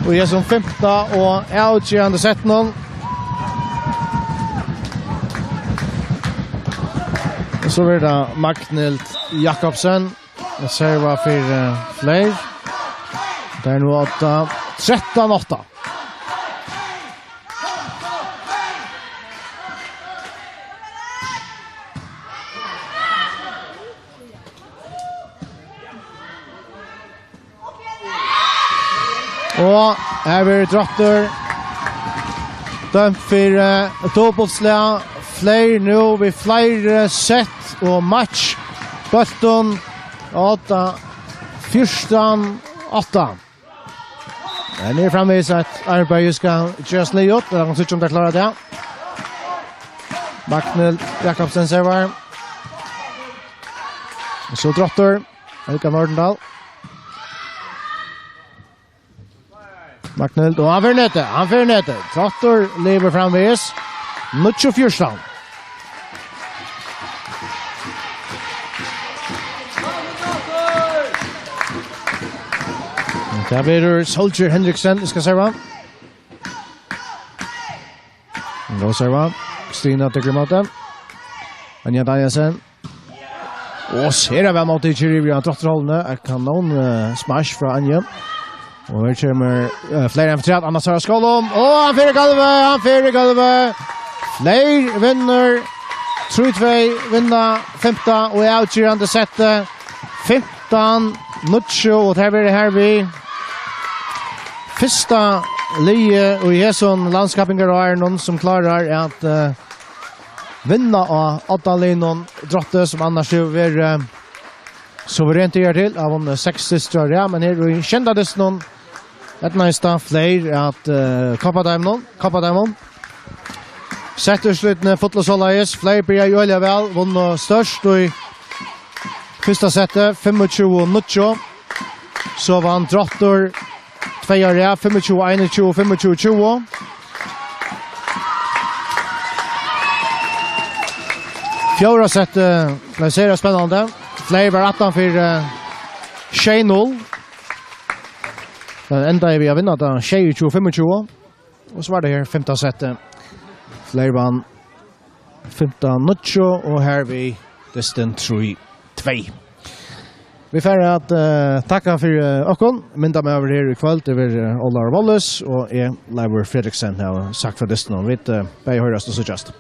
Och jag som 15 och outcher under sett någon. Och så blir det Magnhild Jakobsen. Och serva för fler. Där nu 8, 13-8. Och här blir Drotter dömt för dubbelslag. Fler nu vid fler set och match. Bolton 8, 14-8. Det är framvis att Arbeid ska just lay upp. Jag kan se om det klarar det. Magnhild Jakobsen servar. Så Drotter. Helga Nordendal. Magnhild, och han för nätet. Drotter lever framvis. Nuccio Fjörstam. Det blir Soldier Henriksen ska serva. Då serva. Kristina Tegremoten. Anja Danielsen. Och ser det väl mot i Kirivian Drotterhållene. Er kanon smash från Anja. Och här kommer flera än för 3. Anna Sara Skolom. Och han fyrer i golvet. Fler vinner. 3-2 vinner 15 och är outgörande sättet. 15 Nuccio och här blir det här vi. Första lie och i sån landskapingar är någon som klarar att vinna av 8 linon Drotte som annars är suveränt att göra till av 6 systrar. Ja, men här är kändades någon ett nästa fler att kappa dem. Sätter slutna fotbollshållare fler blir ju öliga väl vann störst i första sättet 25-9. Så vann Drotter 2 år, 25-21, 25-20. Fjärde sättet placerar spännande. Fler var 18 för 6-0. Den enda vi har vinnat 25-20. Och så var det här 15 sättet. Fler vann 15-9 och här vi distant 3-2. Vi får att tacka för okon. Mynda mig över här i kväll över Ollar Wallace och Leivor Fredriksen har sagt för distan. Vi vet, bäg höras och så just.